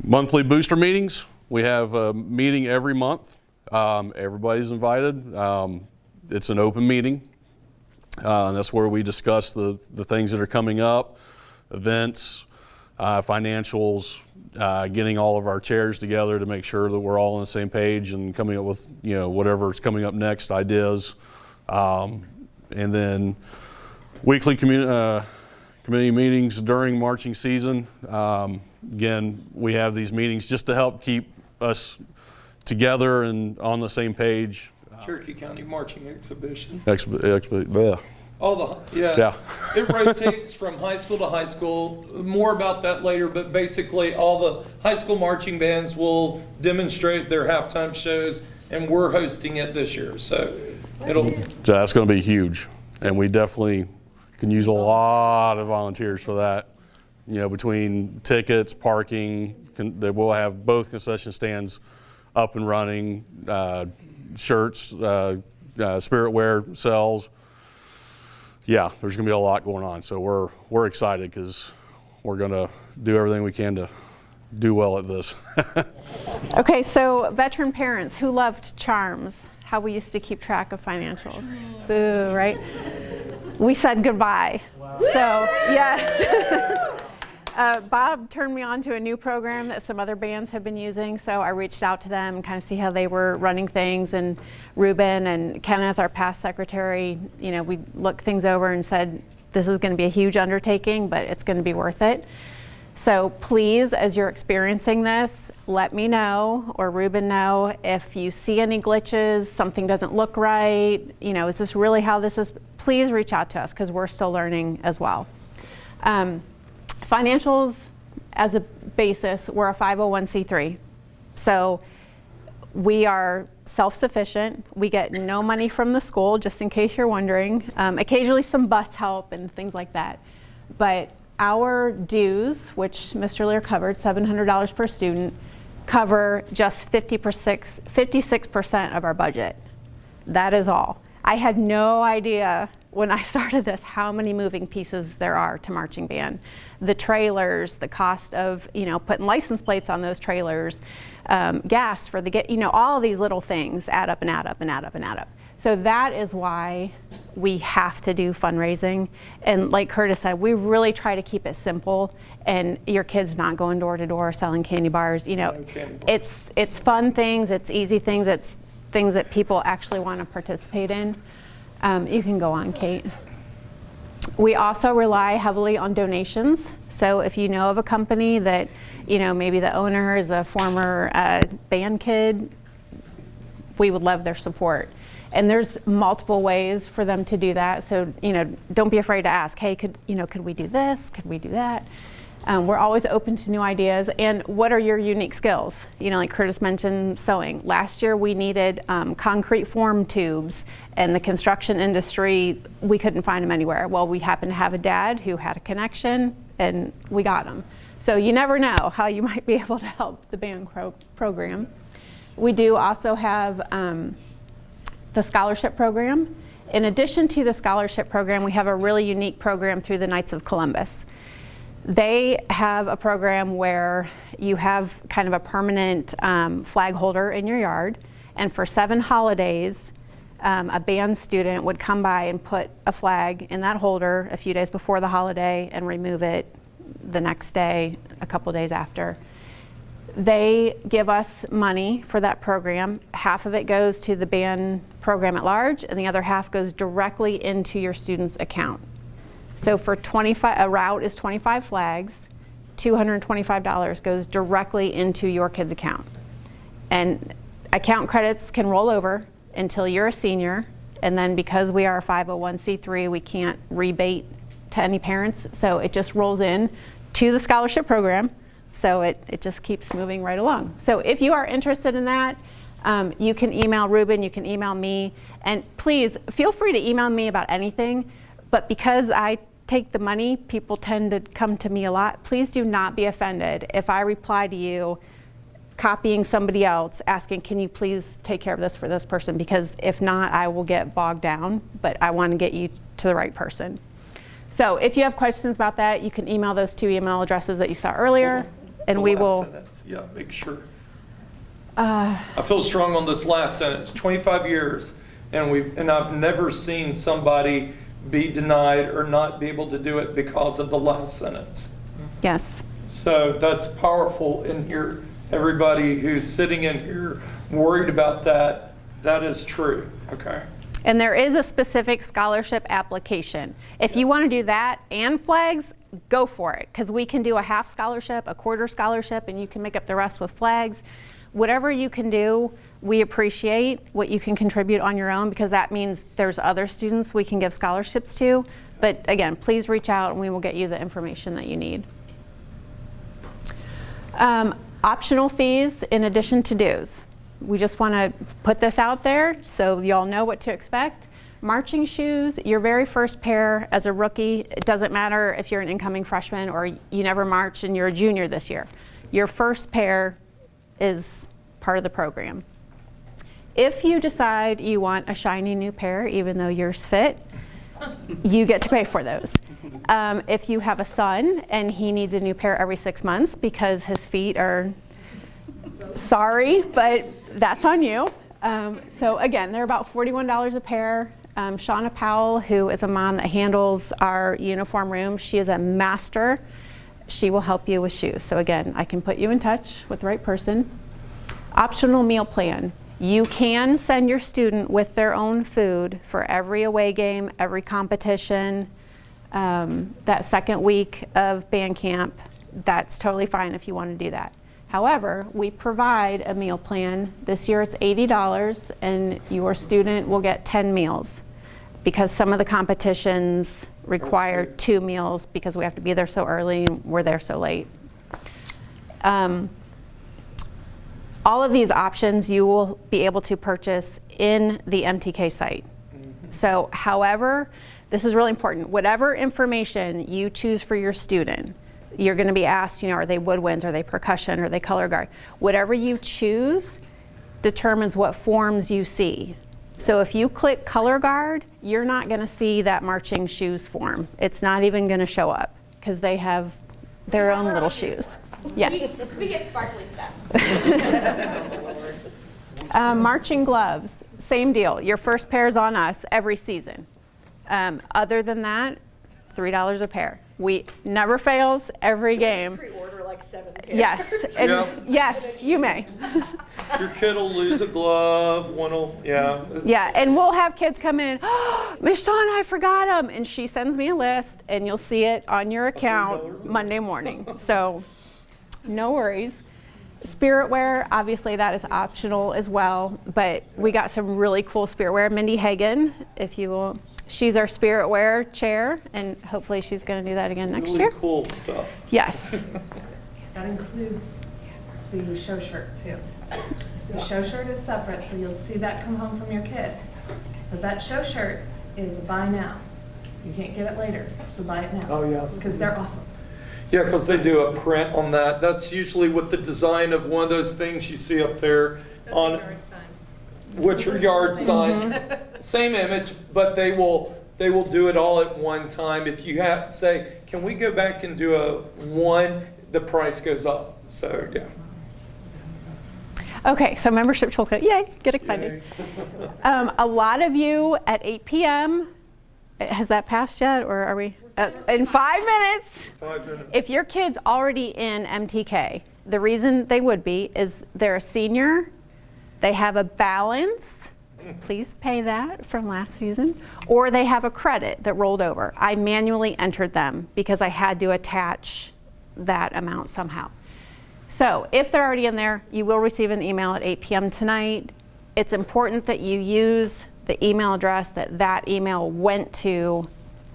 Monthly booster meetings. We have a meeting every month. Everybody's invited. It's an open meeting. And that's where we discuss the things that are coming up, events, financials, getting all of our chairs together to make sure that we're all on the same page and coming up with whatever's coming up next, ideas. And then weekly committee meetings during marching season. Again, we have these meetings just to help keep us together and on the same page. Cherokee County Marching Exhibition. Yeah. Yeah. It rotates from high school to high school. More about that later, but basically all the high school marching bands will demonstrate their halftime shows, and we're hosting it this year. So that's going to be huge, and we definitely can use a lot of volunteers for that. Between tickets, parking, they will have both concession stands up and running, shirts, spirit wear sells. yeah, there's going to be a lot going on. So we're excited because we're going to do everything we can to do well at this. Okay, so veteran parents who loved charms, how we used to keep track of financials. Boo, right? We said goodbye. Wow. So, yes. Bob turned me on to a new program that some other bands have been using, so I reached out to them and kind of see how they were running things, and Ruben and Kenneth, our past secretary, you know, we looked things over and said, this is going to be a huge undertaking, but it's going to be worth it. So please, as you're experiencing this, let me know, or Ruben know, if you see any glitches, something doesn't look right, you know, is this really how this is? Please reach out to us, because we're still learning as well. Financials, as a basis, we're a 501c3. So we are self-sufficient. We get no money from the school, just in case you're wondering. Occasionally some bus help and things like that. But our dues, which Mr. Lear covered, $700 per student, cover just 56% of our budget. That is all. I had no idea when I started this how many moving pieces there are to marching band. The trailers, the cost of, you know, putting license plates on those trailers, gas for the, you know, all of these little things add up and add up and add up and add up. So that is why we have to do fundraising. And like Curtis said, we really try to keep it simple, and your kid's not going door to door selling candy bars. You know, it's fun things, it's easy things, it's things that people actually want to participate in. You can go on, Kate. We also rely heavily on donations. So if you know of a company that, you know, maybe the owner is a former band kid, we would love their support. And there's multiple ways for them to do that. So, you know, don't be afraid to ask, hey, could we do this? Could we do that? We're always open to new ideas. And what are your unique skills? You know, like Curtis mentioned sewing. Last year we needed concrete form tubes, and the construction industry, we couldn't find them anywhere. Well, we happened to have a dad who had a connection, and we got them. So you never know how you might be able to help the band program. We do also have the scholarship program. In addition to the scholarship program, we have a really unique program through the Knights of Columbus. They have a program where you have kind of a permanent flag holder in your yard, and for 7 holidays, a band student would come by and put a flag in that holder a few days before the holiday and remove it the next day, a couple days after. They give us money for that program. Half of it goes to the band program at large, and the other half goes directly into your student's account. So for 25, a route is 25 flags, $225 goes directly into your kid's account. And account credits can roll over until you're a senior, and then because we are a 501c3, we can't rebate to any parents, so it just rolls in to the scholarship program. So it just keeps moving right along. So if you are interested in that, you can email Ruben, you can email me, and please feel free to email me about anything. But because I take the money, people tend to come to me a lot. Please do not be offended if I reply to you copying somebody else asking, can you please take care of this for this person? Because if not, I will get bogged down, but I want to get you to the right person. So if you have questions about that, you can email those 2 email addresses that you saw earlier, and we will. Yeah, make sure. I feel strong on this last sentence. 25 years, and I've never seen somebody be denied or not be able to do it because of the last sentence. Yes. So that's powerful in here. Everybody who's sitting in here worried about that, that is true. Okay. And there is a specific scholarship application. If you want to do that and flags, go for it, because we can do a half scholarship, a quarter scholarship, and you can make up the rest with flags. Whatever you can do, we appreciate what you can contribute on your own, because that means there's other students we can give scholarships to. But again, please reach out and we will get you the information that you need. Optional fees in addition to dues. We just want to put this out there so y'all know what to expect. Marching shoes, your very first pair as a rookie, it doesn't matter if you're an incoming freshman or you never marched and you're a junior this year. Your first pair is part of the program. If you decide you want a shiny new pair, even though yours fit, You get to pay for those. If you have a son and he needs a new pair every 6 months because his feet are sorry, but that's on you. So again, they're about $41 a pair. Shauna Powell, who is a mom that handles our uniform room, she is a master. She will help you with shoes. So again, I can put you in touch with the right person. Optional meal plan. You can send your student with their own food for every away game, every competition, that second week of band camp. That's totally fine if you want to do that. However, we provide a meal plan. This year it's $80 and your student will get 10 meals because some of the competitions require 2 meals because we have to be there so early and we're there so late. All of these options you will be able to purchase in the MTK site. So however, this is really important, whatever information you choose for your student, you're going to be asked, are they woodwinds, are they percussion, are they color guard? Whatever you choose determines what forms you see. So if you click color guard, you're not going to see that marching shoes form. It's not even going to show up because they have their own little shoes. Yes. We get sparkly stuff. Marching gloves, same deal. Your first pair is on us every season. Other than that, $3 a pair. We never fails every game. Pre-order like 7 pairs. Yes, and Yeah. yes, you may. Your kid will lose a glove, one will, yeah. Yeah, and we'll have kids come in, oh, Miss Shawn, I forgot them. And she sends me a list, and you'll see it on your account Monday morning. So no worries. Spirit wear, obviously that is optional as well, but we got some really cool spirit wear. Mindy Hagen, if you will, she's our spirit wear chair, and hopefully she's going to do that again next year. Really cool stuff. Yes. That includes the show shirt too. The show shirt is separate, so you'll see that come home from your kids. But that show shirt is a buy now. You can't get it later, so buy it now. Oh, yeah. Because they're awesome. Yeah, because they do a print on that. That's usually with the design of one of those things you see up there on, which are yard signs. Same image, but they will do it all at one time. If you have say, can we go back and do a one, the price goes up. So yeah. Okay, so membership toolkit, yay, get excited. A lot of you at 8 p.m., has that passed yet, or are we? In 5 minutes. 5 minutes. If your kid's already in MTK, the reason they would be is they're a senior, they have a balance, please pay that from last season, or they have a credit that rolled over. I manually entered them because I had to attach that amount somehow. So if they're already in there, you will receive an email at 8 p.m. tonight. It's important that you use the email address that email went to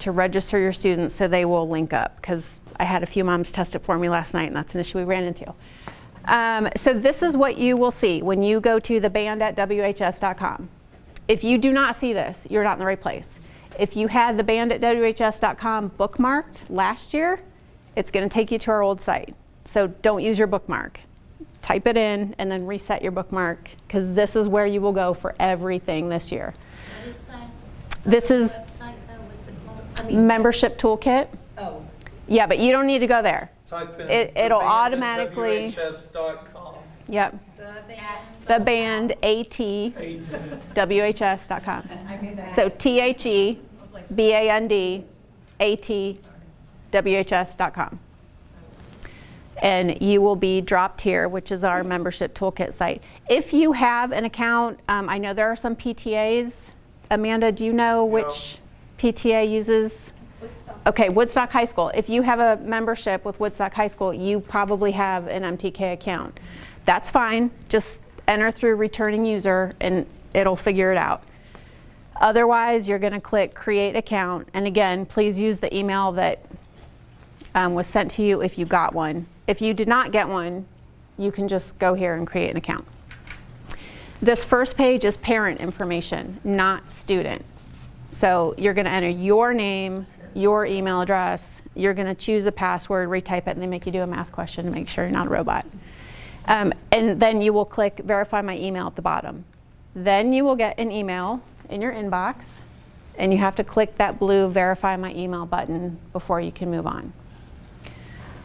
register your students so they will link up, because I had a few moms test it for me last night and that's an issue we ran into. So this is what you will see when you go to theband@whs.com. If you do not see this, you're not in the right place. If you had theband@whs.com bookmarked last year, it's going to take you to our old site. So don't use your bookmark. Type it in and then reset your bookmark, because this is where you will go for everything this year. What is that? This is Website though, what's it called? I mean, membership toolkit. oh, Yeah, but you don't need to go there. Type in It'll theband@whs.com. Yep. the Theband @whs.com. So THEBAND@whs.com. And you will be dropped here, which is our membership toolkit site. If you have an account, I know there are some PTAs. Amanda, do you know which PTA uses? Okay, Woodstock High School. If you have a membership with Woodstock High School, you probably have an MTK account. That's fine. Just enter through returning user and it'll figure it out. Otherwise, you're going to click create account. And again, please use the email that was sent to you if you got one. If you did not get one, you can just go here and create an account. This first page is parent information, not student. So you're going to enter your name, your email address, you're going to choose a password, retype it, and they make you do a math question to make sure you're not a robot. And then you will click verify my email at the bottom. Then you will get an email in your inbox and you have to click that blue verify my email button before you can move on.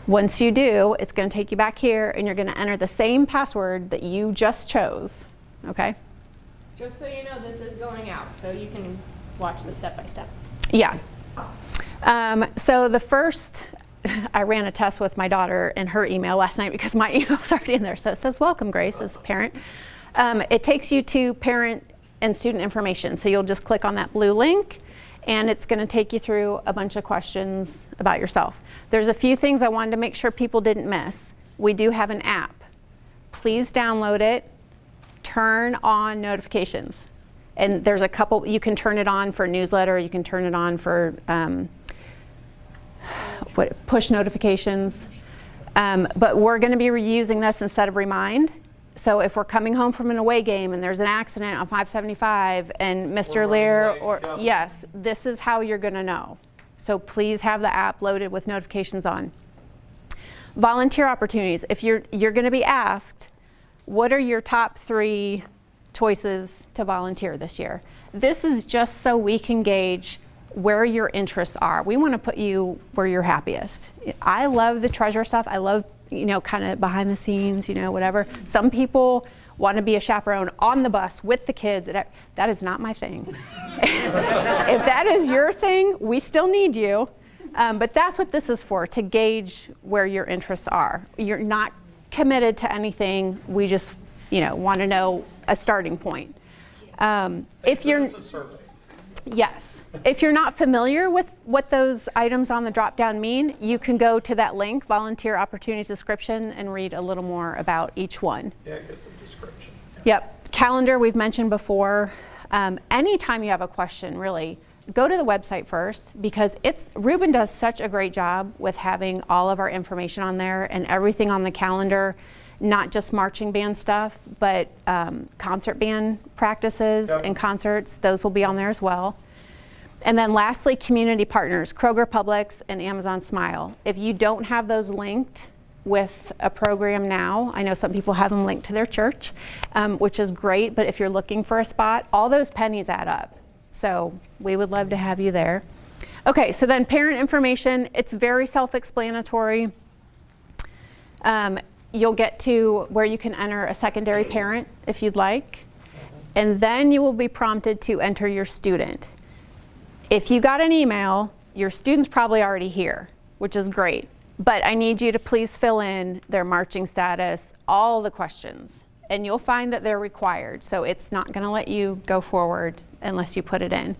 Once you do, it's going to take you back here, and you're going to enter the same password that you just chose, okay? Just so you know, this is going out, so you can watch the step-by-step. Yeah. So the first, I ran a test with my daughter and her email last night because my email was already in there. So it says, welcome, Grace, as a parent. It takes you to parent and student information. So you'll just click on that blue link, and it's going to take you through a bunch of questions about yourself. There's a few things I wanted to make sure people didn't miss. We do have an app. Please download it. Turn on notifications. And there's a couple, you can turn it on for newsletter, you can turn it on for push notifications. But we're going to be reusing this instead of Remind. So if we're coming home from an away game and there's an accident on 575 and Mr. Lear, yes, this is how you're going to know. So please have the app loaded with notifications on. Volunteer opportunities. If you're going to be asked, what are your top 3 choices to volunteer this year? This is just so we can gauge where your interests are. We want to put you where you're happiest. I love the treasure stuff. I love, kind of behind the scenes, whatever. Some people want to be a chaperone on the bus with the kids. That is not my thing. If that is your thing, we still need you. But that's what this is for, to gauge where your interests are. You're not committed to anything. We just, want to know a starting point. If you're Yes. If you're not familiar with what those items on the drop-down mean, you can go to that link, Volunteer Opportunities Description, and read a little more about each one. Yeah, it gives a description. Yep. Calendar, we've mentioned before. Anytime you have a question, really, go to the website first, because Ruben does such a great job with having all of our information on there and everything on the calendar, not just marching band stuff, but concert band practices and concerts. Those will be on there as well. And then lastly, community partners, Kroger Publix and Amazon Smile. If you don't have those linked with a program now, I know some people have them linked to their church, which is great, but if you're looking for a spot, all those pennies add up. So we would love to have you there. Okay, so then parent information, it's very self-explanatory. You'll get to where you can enter a secondary parent if you'd like, and then you will be prompted to enter your student. If you got an email, your student's probably already here, which is great, but I need you to please fill in their marching status, all the questions, and you'll find that they're required, so it's not going to let you go forward unless you put it in.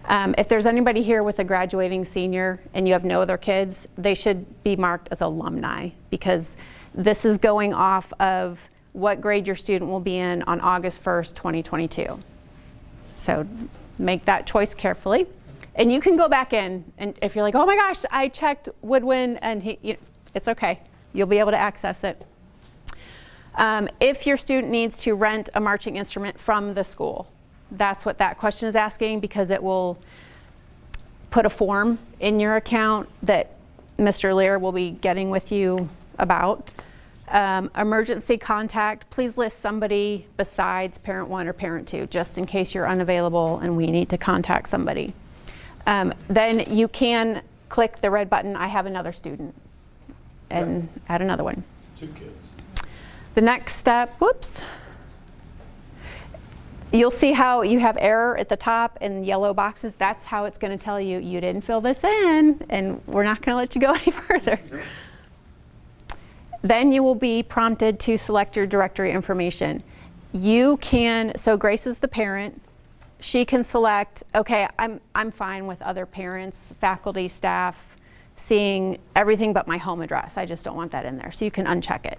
If there's anybody here with a graduating senior and you have no other kids, they should be marked as alumni, because this is going off of what grade your student will be in on August 1st, 2022. So make that choice carefully. And you can go back in, and if you're like, oh my gosh, I checked Woodwin, and it's okay. You'll be able to access it. If your student needs to rent a marching instrument from the school, that's what that question is asking, because it will put a form in your account that Mr. Lear will be getting with you about. Emergency contact, please list somebody besides parent 1 or parent 2, just in case you're unavailable and we need to contact somebody. Then you can click the red button, I have another student, and add another one. 2 kids. The next step, whoops. You'll see how you have error at the top and yellow boxes. That's how it's going to tell you, you didn't fill this in, and we're not going to let you go any further. Then you will be prompted to select your directory information. You can, so Grace is the parent. She can select, okay, I'm fine with other parents, faculty, staff, seeing everything but my home address. I just don't want that in there. So you can uncheck it.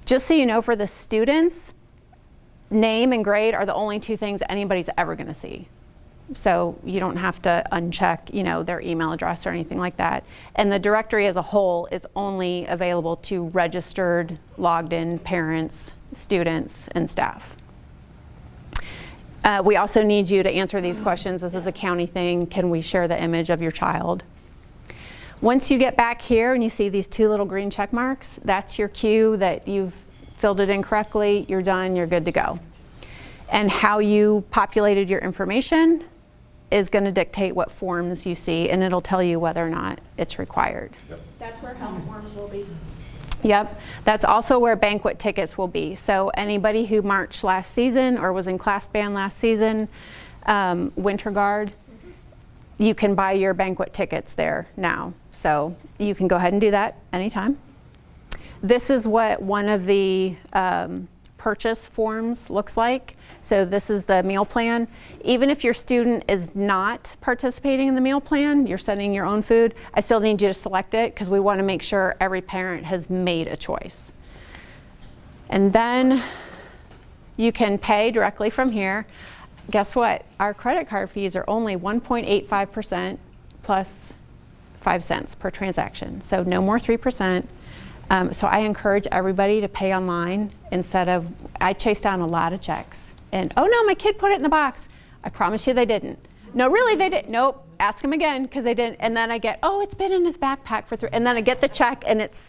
Just so you know, for the students, name and grade are the only 2 things anybody's ever going to see. So you don't have to uncheck, their email address or anything like that. And the directory as a whole is only available to registered, logged in parents, students, and staff. We also need you to answer these questions. This is a county thing. Can we share the image of your child? Once you get back here and you see these 2 little green check marks, that's your cue that you've filled it in correctly, you're done, you're good to go. And how you populated your information is going to dictate what forms you see, and it'll tell you whether or not it's required. That's where health forms will be. Yep, that's also where banquet tickets will be. So anybody who marched last season or was in class band last season, Winter Guard, you can buy your banquet tickets there now. So you can go ahead and do that anytime. This is what one of the purchase forms looks like. So this is the meal plan. Even if your student is not participating in the meal plan, you're sending your own food, I still need you to select it because we want to make sure every parent has made a choice. And then you can pay directly from here. Guess what? Our credit card fees are only 1.85% plus 5 cents per transaction. So no more 3%. So I encourage everybody to pay online instead of, I chase down a lot of checks. And, oh no, my kid put it in the box. I promise you they didn't. No, really, they didn't. Nope, ask them again because they didn't. And then I get, oh, it's been in his backpack for 3, and then I get the check and it's,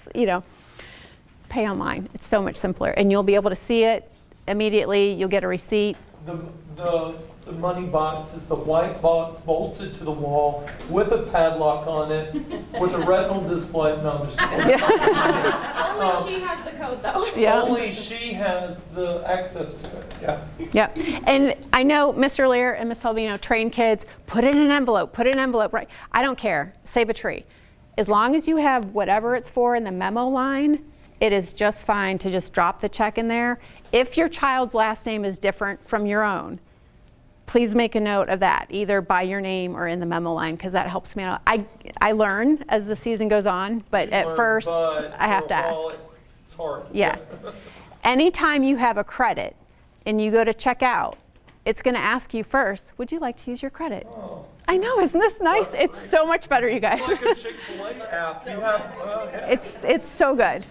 pay online. It's so much simpler. And you'll be able to see it immediately. You'll get a receipt. The money box is the white box bolted to the wall with a padlock on it with a retinal display. No, I'm just kidding. Only she has the code though. Yeah. Only she has the access to it. Yeah. Yep. And I know Mr. Lear and Ms. Salvino train kids, put it in an envelope, right? I don't care. Save a tree. As long as you have whatever it's for in the memo line, it is just fine to just drop the check in there. If your child's last name is different from your own, please make a note of that, either by your name or in the memo line, because that helps me out. I learn as the season goes on, but at first I have to ask. It's hard. Yeah. Anytime you have a credit and you go to check out, it's going to ask you first, would you like to use your credit? Oh. I know, isn't this nice? It's so much better, you guys. It's like a Chick-fil-A app. You have, It's so good.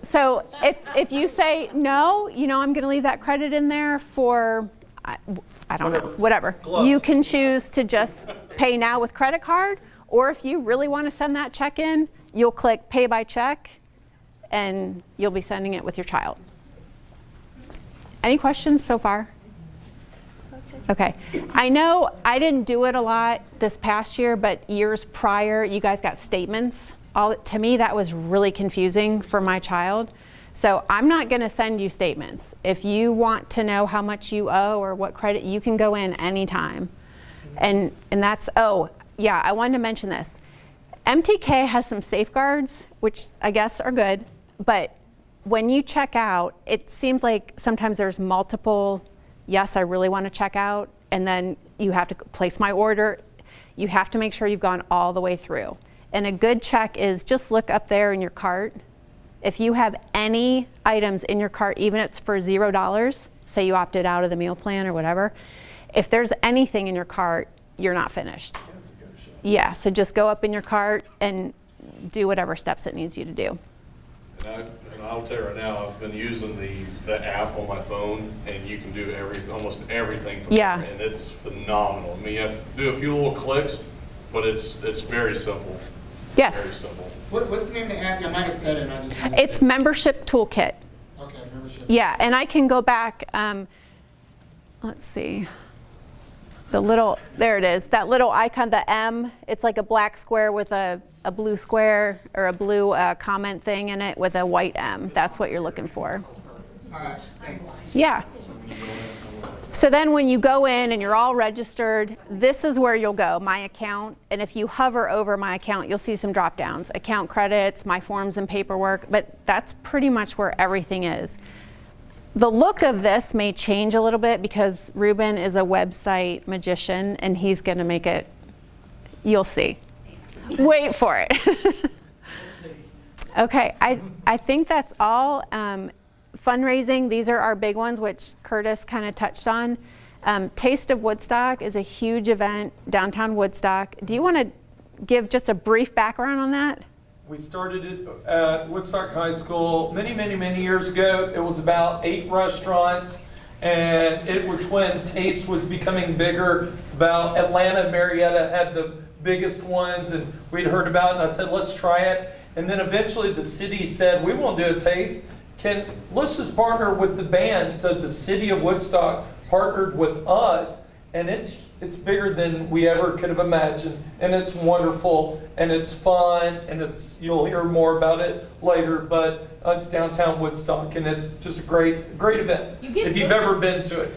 So if you say, no, I'm going to leave that credit in there for, I don't know, whatever. Gloves. You can choose to just pay now with credit card, or if you really want to send that check in, you'll click pay by check, and you'll be sending it with your child. Any questions so far? Okay. I know I didn't do it a lot this past year, but years prior, you guys got statements. To me, that was really confusing for my child. So I'm not going to send you statements. If you want to know how much you owe or what credit, you can go in anytime. And that's, oh, yeah, I wanted to mention this. MTK has some safeguards, which I guess are good, but when you check out, it seems like sometimes there's multiple, yes, I really want to check out, and then you have to place my order. You have to make sure you've gone all the way through. And a good check is just look up there in your cart. If you have any items in your cart, even if it's for $0, say you opted out of the meal plan or whatever, if there's anything in your cart, you're not finished. Yeah, so just go up in your cart and do whatever steps it needs you to do. And I'll tell you right now, I've been using the app on my phone, and you can do almost everything from Yeah. there, and it's phenomenal. I mean, you have to do a few little clicks, but it's very simple. Yes. Very simple. What's the name of the app? I might have said it and I just missed It's it. Membership Toolkit. Okay, membership. Yeah, and I can go back, let's see, there it is, that little icon, the M, it's like a black square with a blue square or a blue comment thing in it with a white M. That's what you're looking for. All right, thanks. Yeah. So then when you go in and you're all registered, this is where you'll go, My Account. And if you hover over My Account, you'll see some drop downs, account credits, my forms and paperwork, but that's pretty much where everything is. The look of this may change a little bit because Ruben is a website magician and he's going to make it, you'll see. Wait for it. Okay, I think that's all. Fundraising, these are our big ones, which Curtis kind of touched on. Taste of Woodstock is a huge event, downtown Woodstock. Do you want to give just a brief background on that? We started it at Woodstock High School many years ago. It was about 8 restaurants, and it was when Taste was becoming bigger. About Atlanta, Marietta had the biggest ones, and we'd heard about it, and I said, let's try it. And then eventually the city said, we won't do a Taste. Let's just partner with the band. So the city of Woodstock partnered with us, and it's bigger than we ever could have imagined, and it's wonderful, and it's fun, and you'll hear more about it later, but it's downtown Woodstock, and it's just a great event if you've ever been to it.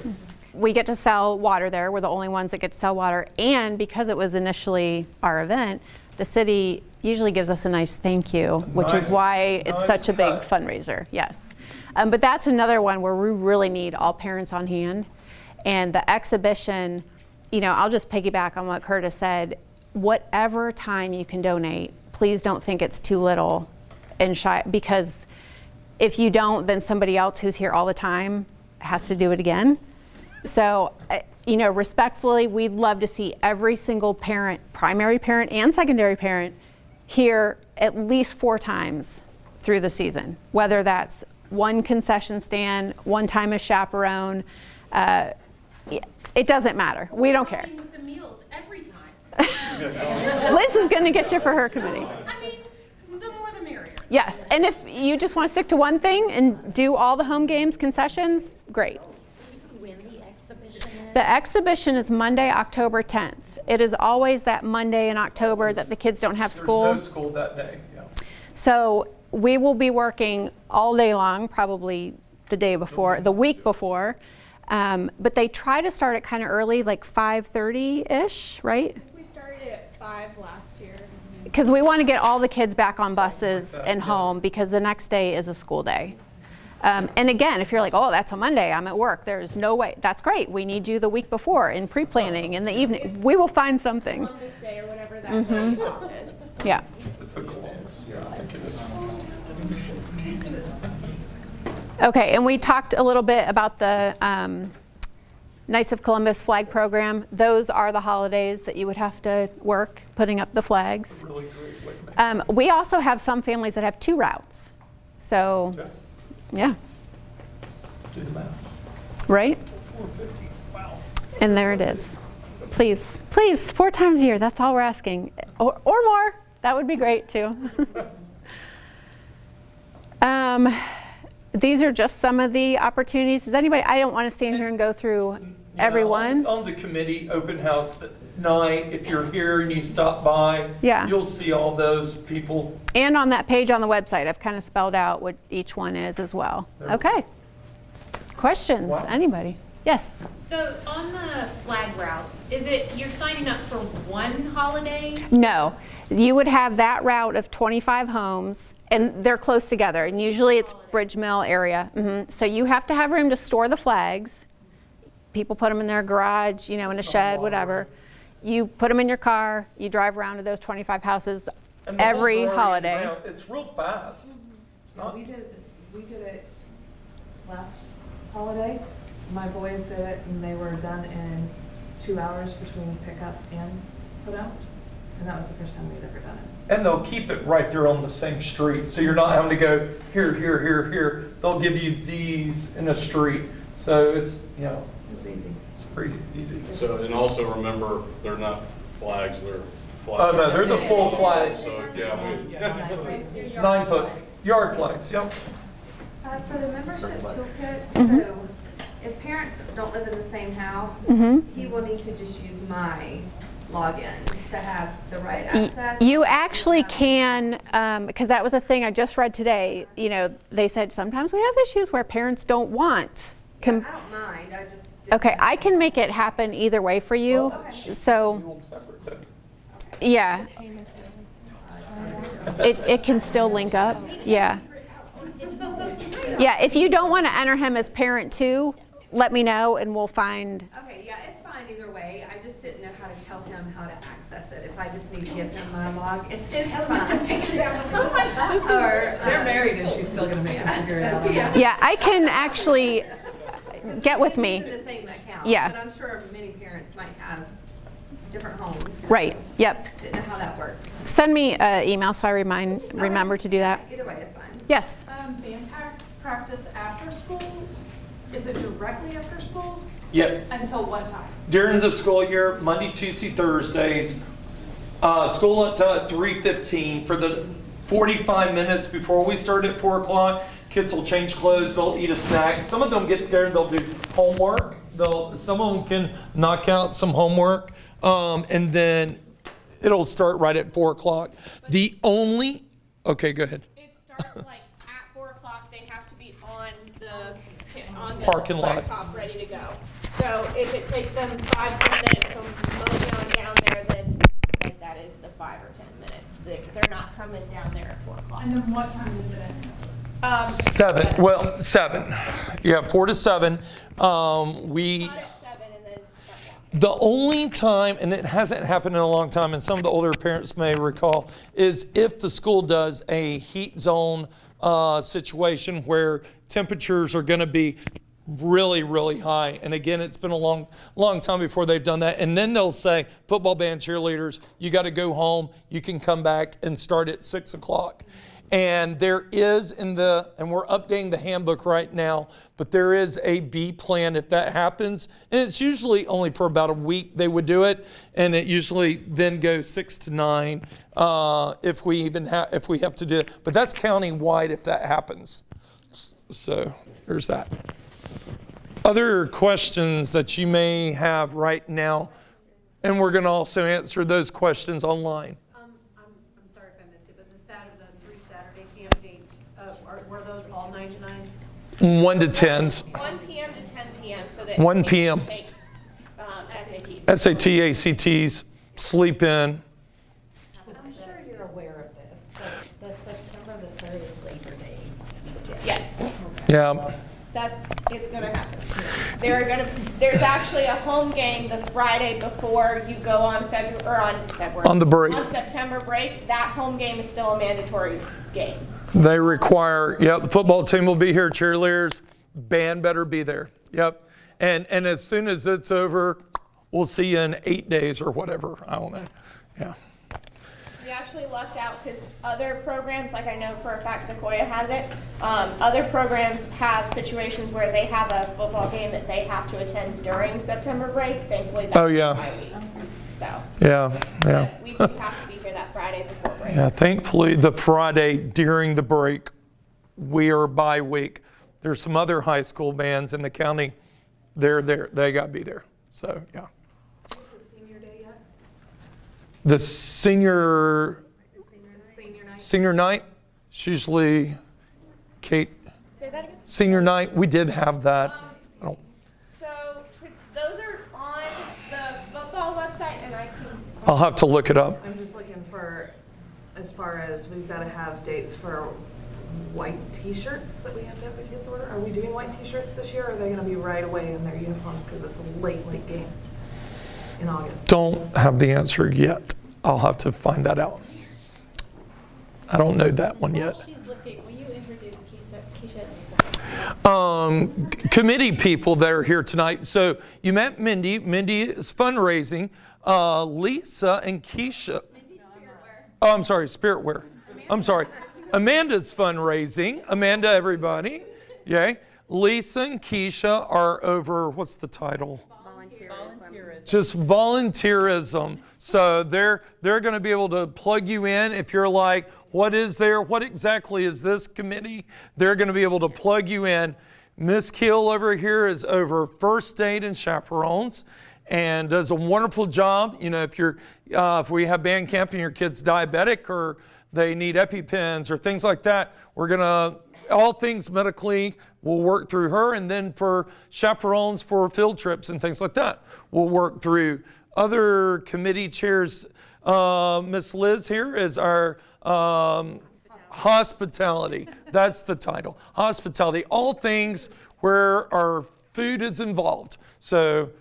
We get to sell water there. We're the only ones that get to sell water. And because it was initially our event, the city usually gives us a nice thank you, which is why it's such a big fundraiser. Yes. But that's another one where we really need all parents on hand. And the exhibition, I'll just piggyback on what Curtis said. Whatever time you can donate, please don't think it's too little and shy, because if you don't, then somebody else who's here all the time has to do it again. So, respectfully, we'd love to see every single parent, primary parent and secondary parent, here at least 4 times through the season, whether that's one concession stand, one time as chaperone. It doesn't matter. We don't care. With the meals every time. Liz is going to get you for her committee. I mean, the more the merrier. Yes, and if you just want to stick to one thing and do all the home games concessions, great. When the exhibition is? The exhibition is Monday, October 10th. It is always that Monday in October that the kids don't have school. There's no school that day. Yeah. So we will be working all day long, probably the week before. But they try to start it kind of early, like 5:30-ish, right? We started at 5 last year. Because we want to get all the kids back on buses and home, because the next day is a school day. And again, if you're like, oh, that's a Monday, I'm at work, there's no way. That's great. We need you the week before in pre-planning in the evening. We will find something. Columbus Day or whatever that day off is. Yeah. It's the Columbus. Yeah, I think it is. Okay, and we talked a little bit about the Knights of Columbus flag program. Those are the holidays that you would have to work putting up the flags. Really great way. We also have some families that have 2 routes. So, Okay. yeah, Do the math. right? 450. Wow. And there it is. Please, 4 times a year, that's all we're asking. Or more, that would be great too. These are just some of the opportunities. Does anybody, I don't want to stand here and go through everyone. On the committee open house night, if you're here and you stop by, Yeah. you'll see all those people. And on that page on the website, I've kind of spelled out what each one is as well. Okay. Questions? Wow. Anybody? Yes. So on the flag routes, is it you're signing up for one holiday? No. You would have that route of 25 homes, and they're close together, and usually it's Bridge Mill area. So you have to have room to store the flags. People put them in their garage, in a shed, whatever. You put them in your car, you drive around to those 25 houses And the every holes are already holiday. around. It's real fast. It's not. We did it last holiday. My boys did it, and they were done in 2 hours between pickup and put out. And that was the first time we'd ever done it. And they'll keep it right there on the same street. So you're not having to go here, here, here, here. They'll give you these in a street. So it's, It's easy. it's pretty easy. So, and also remember, they're not flags, they're flags. Oh, no, they're the full flags. So, yeah, 9-foot yard flags, yep. For the membership toolkit, so if parents don't live in the same house, he will need to just use my login to have the right access. You actually can, because that was a thing I just read today. They said sometimes we have issues where parents don't want. I don't mind, I just. Okay, I can make it happen either way for you. So, yeah. It can still link up. Yeah. Yeah, if you don't want to enter him as parent too, let me know and we'll find. Okay, yeah, it's fine either way. I just didn't know how to tell him how to access it. If I just need to give him my log, it's fine. They're married, and she's still going to make them figure it out. Yeah, I can actually get with me. Using the same account. Yeah. But I'm sure many parents might have different homes. Right, yep. Didn't know how that works. Send me an email so I remember to do that. Either way, it's fine. Yes. Band practice after school, is it directly after school? Yep. Until what time? During the school year, Monday, Tuesday, Thursdays, school lets out at 3:15 for the 45 minutes before we start at 4 o'clock. Kids will change clothes, they'll eat a snack. Some of them get together and they'll do homework. some of them can knock out some homework, and then it'll start right at 4 o'clock. Okay, go ahead. It starts like at 4 o'clock. They have to be on the Parking lot. blacktop ready to go. So if it takes them 5-10 minutes to mow down there, then like that is the 5 or 10 minutes. They're not coming down there at 4 o'clock. And then what time is it end? 7. Well, 7. Yeah, 4 to 7. We. Not at 7 and then start walking. The only time, and it hasn't happened in a long time, and some of the older parents may recall, is if the school does a heat zone situation where temperatures are going to be really, really high. And again, it's been a long time before they've done that. And then they'll say, football band cheerleaders, you got to go home. You can come back and start at 6 o'clock. And there is and we're updating the handbook right now, but there is a B plan if that happens. And it's usually only for about a week they would do it. And it usually then goes 6 to 9 if we have to do it. But that's county-wide if that happens. So there's that. Other questions that you may have right now, and we're going to also answer those questions online. I'm sorry if I missed it, but the 3 Saturday camp dates, were those all 9 to 9s? 1 to 10s. 1 p.m. to 10 p.m. so that 1 they p.m. can take SATs. SAT, ACTs, sleep in. I'm sure you're aware of this, but the September the 3rd is Labor Day. Yes. Yeah. It's going to happen. There's actually a home game the Friday before you go on On the break. On September break. That home game is still a mandatory game. They require, the football team will be here, cheerleaders, band better be there. Yep. And as soon as it's over, we'll see you in 8 days or whatever. I don't know. Yeah. We actually lucked out because other programs, like I know for a fact Sequoia has it, other programs have situations where they have a football game that they have to attend during September break. Thankfully, that's why we. So. Yeah. We do have to be here that Friday before break. Yeah, thankfully, the Friday during the break, we are bye week. There's some other high school bands in the county. They're there. They got to be there. So, yeah. The senior night, it's usually Kate. Say that again? Senior night, we did have that. So those are on the football website, and I can. I'll have to look it up. I'm just looking for, as far as we've got to have dates for white t-shirts that we have to have the kids order. Are we doing white t-shirts this year, or are they going to be right away in their uniforms because it's a late game in August? Don't have the answer yet. I'll have to find that out. I don't know that one yet. While she's looking, will you introduce Keisha and Lisa? Committee people that are here tonight. So you met Mindy. Mindy is fundraising. Lisa and Keisha. Oh, I'm sorry, Spiritwear. I'm sorry. Amanda's fundraising. Amanda, everybody. Yay. Lisa and Keisha are over, what's the title? Volunteerism. Just volunteerism. So they're going to be able to plug you in if you're like, what exactly is this committee? They're going to be able to plug you in. Miss Keel over here is over first aid and chaperones and does a wonderful job. You know, if we have band camp and your kid's diabetic or they need EpiPens or things like that, all things medically, we'll work through her. And then for chaperones for field trips and things like that, we'll work through. Other committee chairs, Miss Liz here is our hospitality. That's the title. Hospitality. All things where our food is involved. So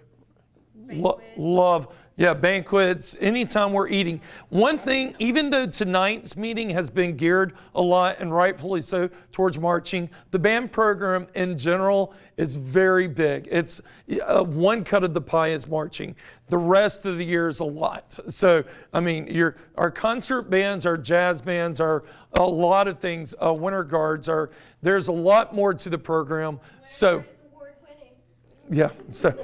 love. Yeah, banquets, anytime we're eating. One thing, even though tonight's meeting has been geared a lot, and rightfully so, towards marching, the band program in general is very big. It's one cut of the pie is marching. The rest of the year is a lot. So, I mean, our concert bands, our jazz bands, a lot of things, winter guards, there's a lot more to the program. So, yeah, so.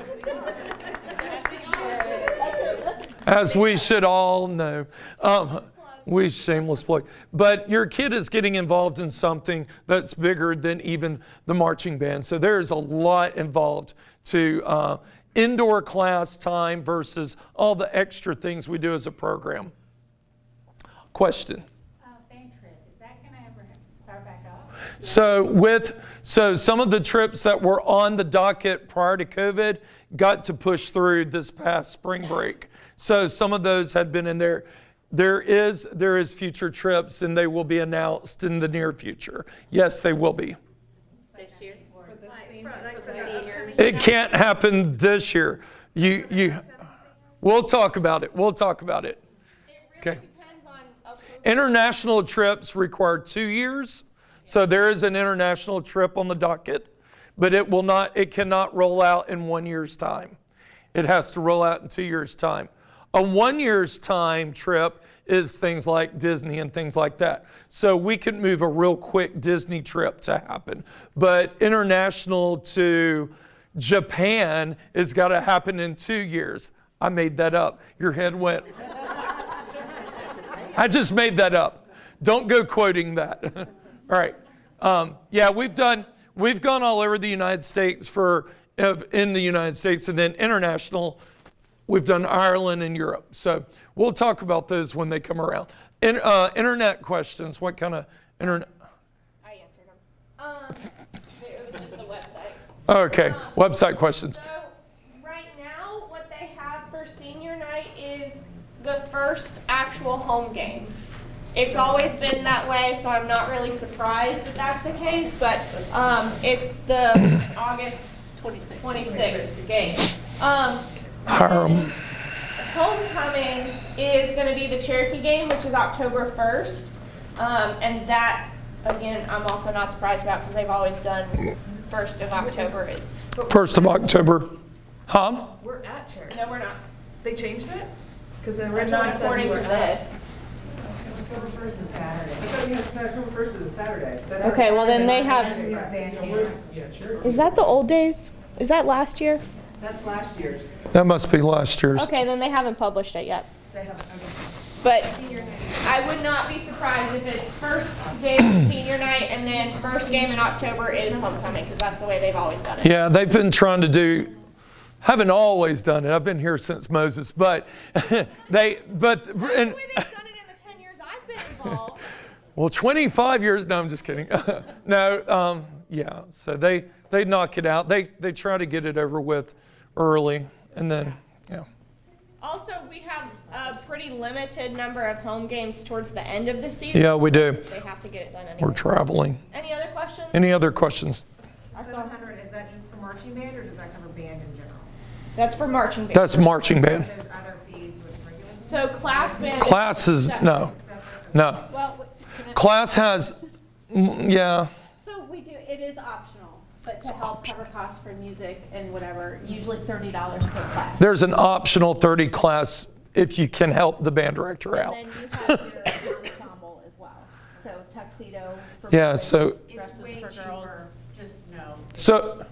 As we should all know. We shameless plug. But your kid is getting involved in something that's bigger than even the marching band. So there's a lot involved to indoor class time versus all the extra things we do as a program. Question? Band trip, is that gonna ever start back up? So some of the trips that were on the docket prior to COVID got to push through this past spring break. So some of those had been in there. There is future trips, and they will be announced in the near future. Yes, they will be. This year? It can't happen this year. We'll talk about it. We'll talk about it. Okay. International trips require 2 years. So there is an international trip on the docket, but it cannot roll out in 1 year's time. It has to roll out in 2 years' time. A 1 year's time trip is things like Disney and things like that. So we can move a real quick Disney trip to happen. But international to Japan has got to happen in 2 years. I made that up. Your head went. I just made that up. Don't go quoting that. All right. Yeah, we've gone all over the United States in the United States, and then international. We've done Ireland and Europe. So we'll talk about those when they come around. Internet questions. What kind of internet? I answered them. It was just the website. Okay, website questions. So right now, what they have for senior night is the first actual home game. It's always been that way, so I'm not really surprised that that's the case, but it's the August 26th game. Homecoming is going to be the Cherokee game, which is October 1st. And that, again, I'm also not surprised about because they've always done 1st of October is. 1st of October. Huh? We're at Cherokee. No, we're not. They changed it? Because Not originally said according we to were at. this. October 1st is Saturday. I thought you said October 1st is a Saturday. Okay, well then they have, Yeah, Cherokee. is that the old days? Is that last year? That's last year's. That must be last year's. Okay, then they haven't published it yet. They have, okay. But I would not be surprised if it's first game senior night and then first game in October is homecoming because that's the way they've always done it. Yeah, they've been trying to do, haven't always done it. I've been here since Moses, but That's the way they've done it in the 10 years I've been involved. well, 25 years, no, I'm just kidding. No, yeah, so they knock it out. They try to get it over with early, and then, yeah. Also, we have a pretty limited number of home games towards the end of the season. Yeah, we do. They have to get it done anyway. We're traveling. Any other questions? Any other questions? $700, is that just for marching band or does that cover band in general? That's for marching band. That's marching band. There's other fees with regular? So class band. Classes, no. Well, Class has, yeah. So we do, it is optional, but to help cover costs for music and whatever, usually $30 per class. There's an optional 30 class if you can help the band director out. And then you have your ensemble as well. So tuxedo for Yeah, boys, so, dresses for girls. Just know. so,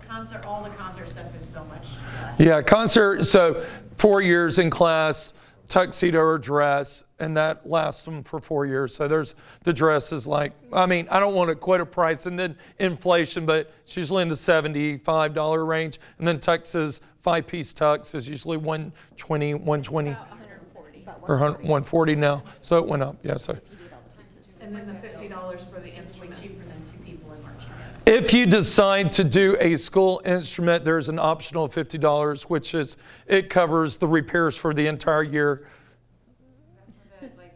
All the concert stuff is so much less. yeah, concert, so 4 years in class, tuxedo or dress, and that lasts them for 4 years. So there's the dress is like, I mean, I don't want to quote a price and then inflation, but it's usually in the $75 range. And then tux is 5-piece tux is usually $120, or 140 now. So it went up, yeah. So And then the $50 for the instruments. Cheaper than 2 people in marching band. if you decide to do a school instrument, there's an optional $50, which is, it covers the repairs for the entire year.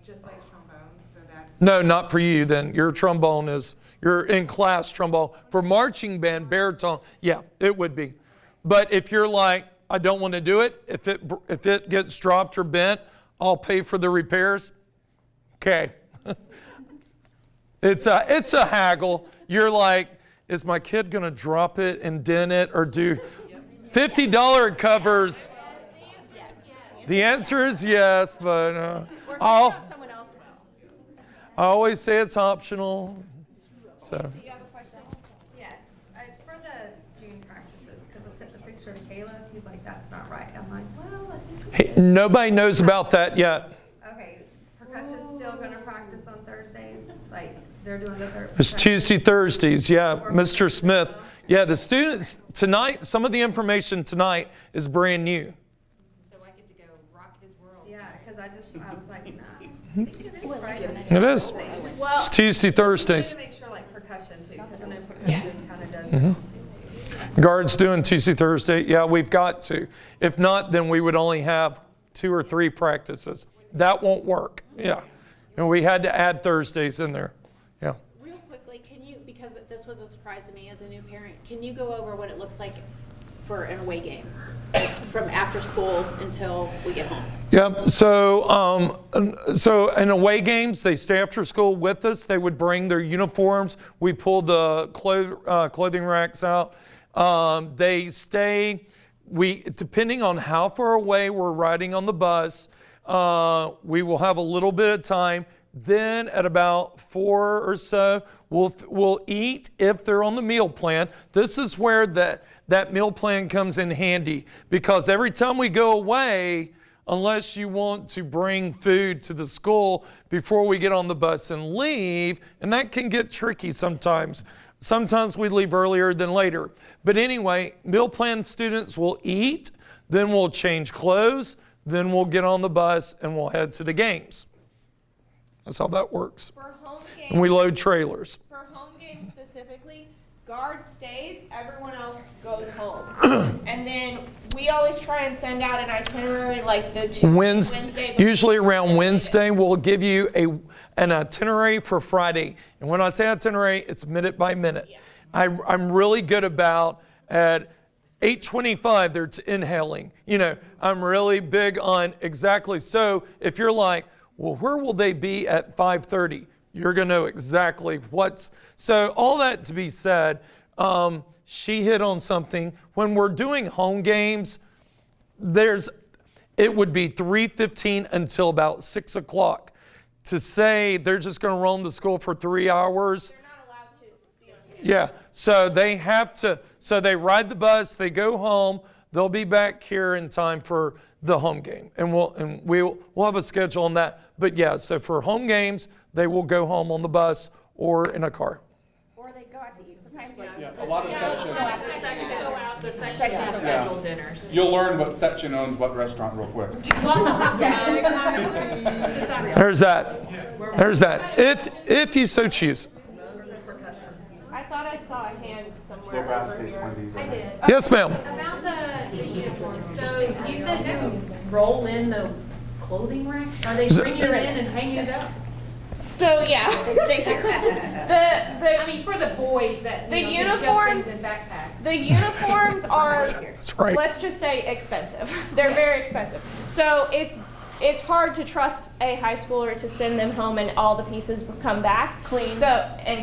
Just like trombone, so that's. No, not for you then. Your trombone is, you're in class trombone. For marching band, baritone, yeah, it would be. But if you're like, I don't want to do it, if it gets dropped or bent, I'll pay for the repairs. Okay. It's a haggle. You're like, is my kid going to drop it and dent it or do $50 covers? The answer is yes, but I always say it's optional. So. Yes, it's for the June practices, because I sent the picture to Caleb, he's like, that's not right. I'm like, well, I think. Hey, nobody knows about that yet. Okay, percussion's still gonna They're doing the third. It's Tuesday, Thursdays, yeah, Mr. Smith. Yeah, the students tonight, some of the information tonight is brand new. So I get to go rock his world. Yeah, because I was like, nah. I think it is Friday. It is. Well, It's Tuesday, I Thursdays. want to make sure like percussion too, because I know percussion kind of does their own thing too. Guards doing Tuesday, Thursday. Yeah, we've got to. If not, then we would only have 2 or 3 practices. That won't work. Yeah. And we had to add Thursdays in there. Yeah. Real quickly, can you, because this was a surprise to me as a new parent, can you go over what it looks like for an away game from after school until we get home? Yep. So in away games, they stay after school with us. They would bring their uniforms. We pull the clothing racks out. They stay. Depending on how far away we're riding on the bus, we will have a little bit of time. Then at about 4 or so, we'll eat if they're on the meal plan. This is where that meal plan comes in handy, because every time we go away, unless you want to bring food to the school before we get on the bus and leave, and that can get tricky sometimes. Sometimes we leave earlier than later. But anyway, meal plan students will eat, then we'll change clothes, then we'll get on the bus and we'll head to the games. That's how that works. for home games, And we load trailers. for home games specifically, guard stays, everyone else goes home. And then we always try and send out an itinerary like the Wednesday. Usually around Wednesday, we'll give you an itinerary for Friday. And when I say itinerary, it's minute by minute. Yeah. I'm really good about at 8:25, they're inhaling. I'm really big on exactly. So if you're like, well, where will they be at 5:30? You're going to know exactly so all that to be said, she hit on something. When we're doing home games, it would be 3:15 until about 6 o'clock. To say they're just going to roam the school for 3 hours. They're not allowed to be on campus. Yeah, so they have to, so they ride the bus, they go home, they'll be back here in time for the home game. And we'll have a schedule on that. But yeah, so for home games, they will go home on the bus or in a car. Or they go out to eat, sometimes A lot of The section scheduled dinners. You'll learn what section owns what restaurant real quick. There's that. If you so choose. I thought I saw a hand somewhere over here. I did. Yes, ma'am. About the uniforms, so you said you roll in the clothing rack? Are they bringing it in and hanging it up? So yeah, stay here. I mean, for the boys that, The you know, just shove uniforms- things in backpacks. The uniforms are, That's right. let's just say, expensive. They're very expensive. So it's hard to trust a high schooler to send them home and all the pieces come back clean.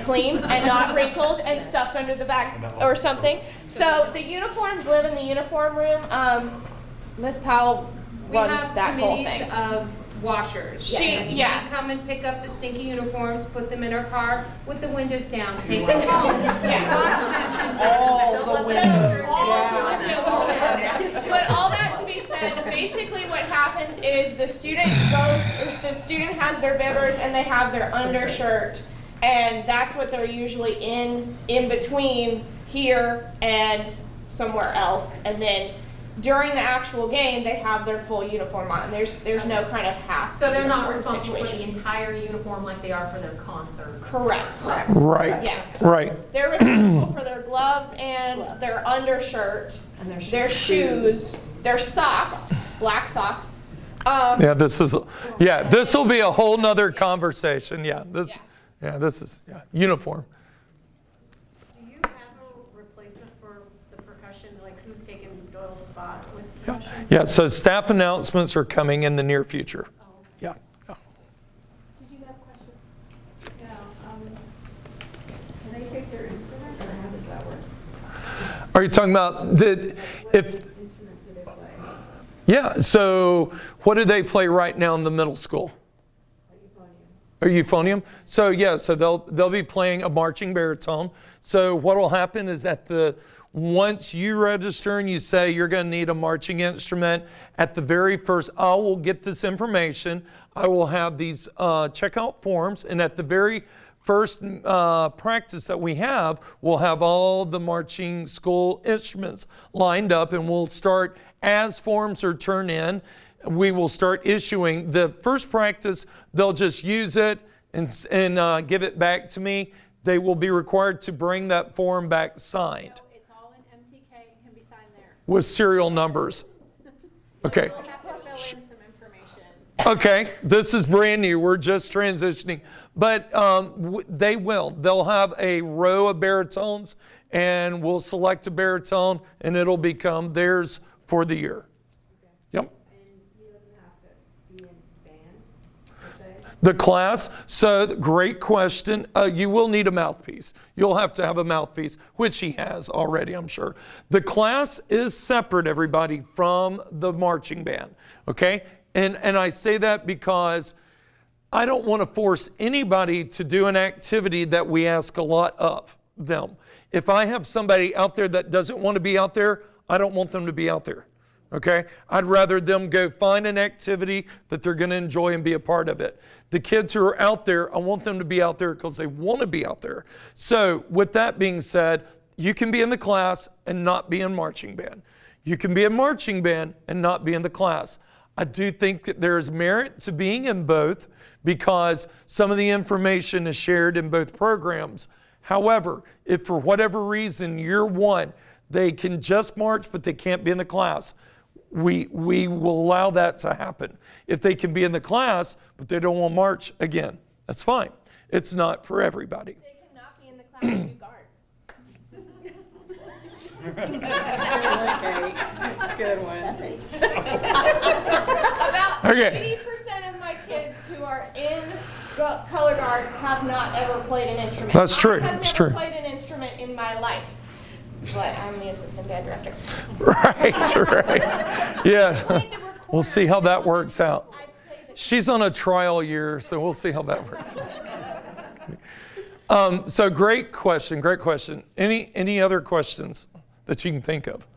Clean and not wrinkled and stuffed under the bag or something. So the uniforms live in the uniform room. Miss Powell We runs have that whole committees thing. of washers. And Yeah. they come and pick up the stinky uniforms, put them in our car with the windows down, take them home, wash them. All the windows But all that to be said, basically what happens is the student has their bibbers and they have their undershirt, and that's what they're usually in between here and somewhere else. And then during the actual game, they have their full uniform on. There's no kind of half. So they're not uniform responsible for the situation. entire uniform like they are for their concert. Correct. Right. Yes. Right. They're responsible for their gloves and their undershirt, their shoes, their socks, black socks. Yeah, this will be a whole nother conversation. This is uniform. Do you have a replacement for the percussion, like who's taking Doyle's spot with percussion? Yeah, so staff announcements are coming in the near future. Yeah. Did you have a question? Yeah, can they take their instrument, or how does that work? Are you talking about Instrument do they play? Yeah, so what do they play right now in the middle school? A euphonium. So they'll be playing a marching baritone. So what will happen is once you register and you say you're going to need a marching instrument, at the very first, I will get this information. I will have these checkout forms, and at the very first practice that we have, we'll have all the marching school instruments lined up, and we'll start as forms are turned in. We will start issuing. The first practice, they'll just use it and give it back to me. They will be required to bring that form back signed. So it's all in MTK, it can be signed there. With serial numbers. Okay. We'll have to fill in some information. Okay, this is brand new. We're just transitioning. But they will. They'll have a row of baritones, and we'll select a baritone, and it'll become theirs for the year. Yep. The class, so great question. You will need a mouthpiece. You'll have to have a mouthpiece, which he has already, I'm sure. The class is separate, everybody, from the marching band, okay? And I say that because I don't want to force anybody to do an activity that we ask a lot of them. If I have somebody out there that doesn't want to be out there, I don't want them to be out there. Okay? I'd rather them go find an activity that they're going to enjoy and be a part of it. The kids who are out there, I want them to be out there because they want to be out there. So with that being said, you can be in the class and not be in marching band. You can be in marching band and not be in the class. I do think that there's merit to being in both because some of the information is shared in both programs. However, if for whatever reason year one, they can just march but they can't be in the class, we will allow that to happen. If they can be in the class, but they don't want to march, again, that's fine. It's not for everybody. They cannot be in the class and do guard. Okay, good one. About Okay. 80% of my kids who are in color guard have not ever played an instrument. That's true. I have It's never true. played an instrument in my life, but I'm the assistant band director. Right. Yeah. We'll see how that works out. She's on a trial year, so we'll see how that works out. So great question. Any other questions that you can think of?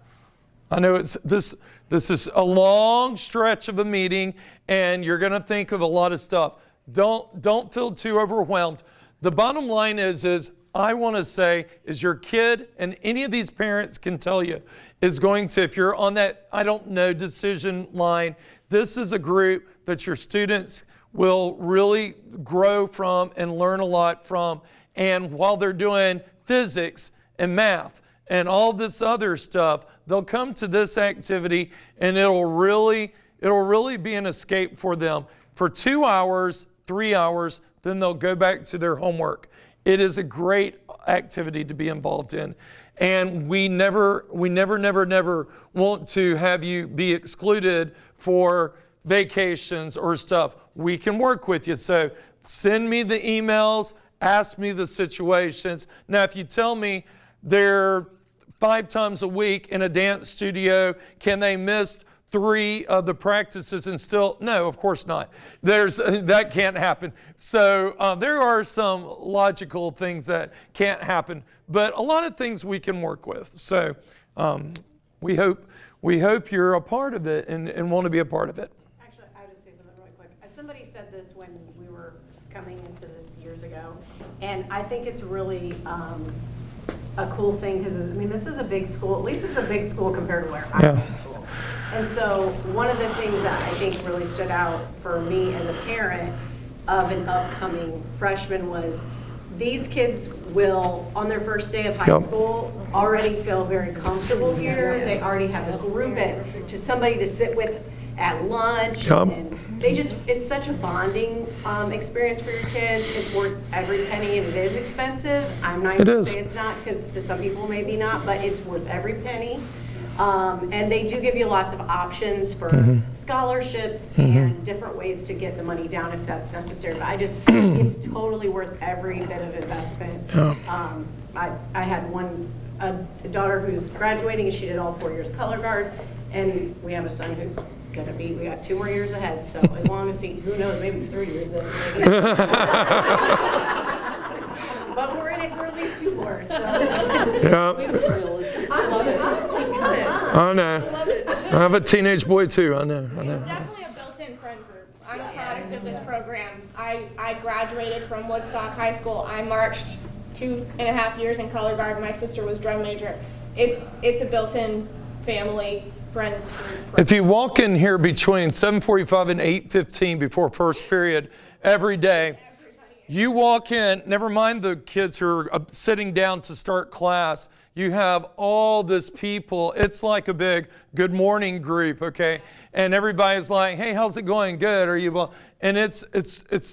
I know this is a long stretch of a meeting, and you're going to think of a lot of stuff. Don't feel too overwhelmed. The bottom line is I want to say is your kid, and any of these parents can tell you, is going to, if you're on that, I don't know, decision line, this is a group that your students will really grow from and learn a lot from. And while they're doing physics and math and all this other stuff, they'll come to this activity and it'll really be an escape for them. For 2 hours, 3 hours, then they'll go back to their homework. It is a great activity to be involved in. And we never want to have you be excluded for vacations or stuff. We can work with you. So send me the emails, ask me the situations. Now, if you tell me they're 5 times a week in a dance studio, can they miss 3 of the practices and still? No, of course not. That can't happen. So there are some logical things that can't happen, but a lot of things we can work with. So we hope you're a part of it and want to be a part of it. Actually, I'll just say something really quick. Somebody said this when we were coming into this years ago, and I think it's really a cool thing because, I mean, this is a big school. At least it's a big school compared to where I went to school. And so one of the things that I think really stood out for me as a parent of an upcoming freshman was these kids will, on their first day of high school, already feel very comfortable here. They already have a group to somebody to sit with at lunch. And they just, it's such a bonding experience for your kids. It's worth every penny, and it is expensive. I'm not going to say it's not, because to some people maybe not, but it's worth every penny. And they do give you lots of options for scholarships and different ways to get the money down if that's necessary. But I just, it's totally worth every bit of investment. I had a daughter who's graduating, and she did all 4 years color guard, and we have a son who's gonna be, we got 2 more years ahead, so as long as who knows, maybe 3 years ahead. But we're in it for at least 2 more. So. I know. I have a teenage boy too. I know. It's definitely a built-in friend group. I'm a product of this program. I I graduated from Woodstock High School. I marched 2.5 years in color guard. My sister was drum major. It's a built-in family, friends group. If you walk in here between 7:45 and 8:15 before first period every day, you walk in, never mind the kids who are sitting down to start class, you have all this people. It's like a big good morning group, okay? And everybody's like, hey, how's it going? Good. Are you well? And it's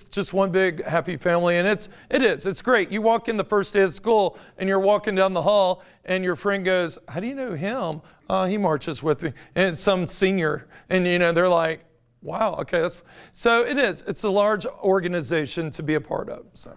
just one big happy family. And it's great. You walk in the first day of school and you're walking down the hall and your friend goes, how do you know him? He marches with me. And it's some senior. And they're like, wow, okay. So it is. It's a large organization to be a part of. So.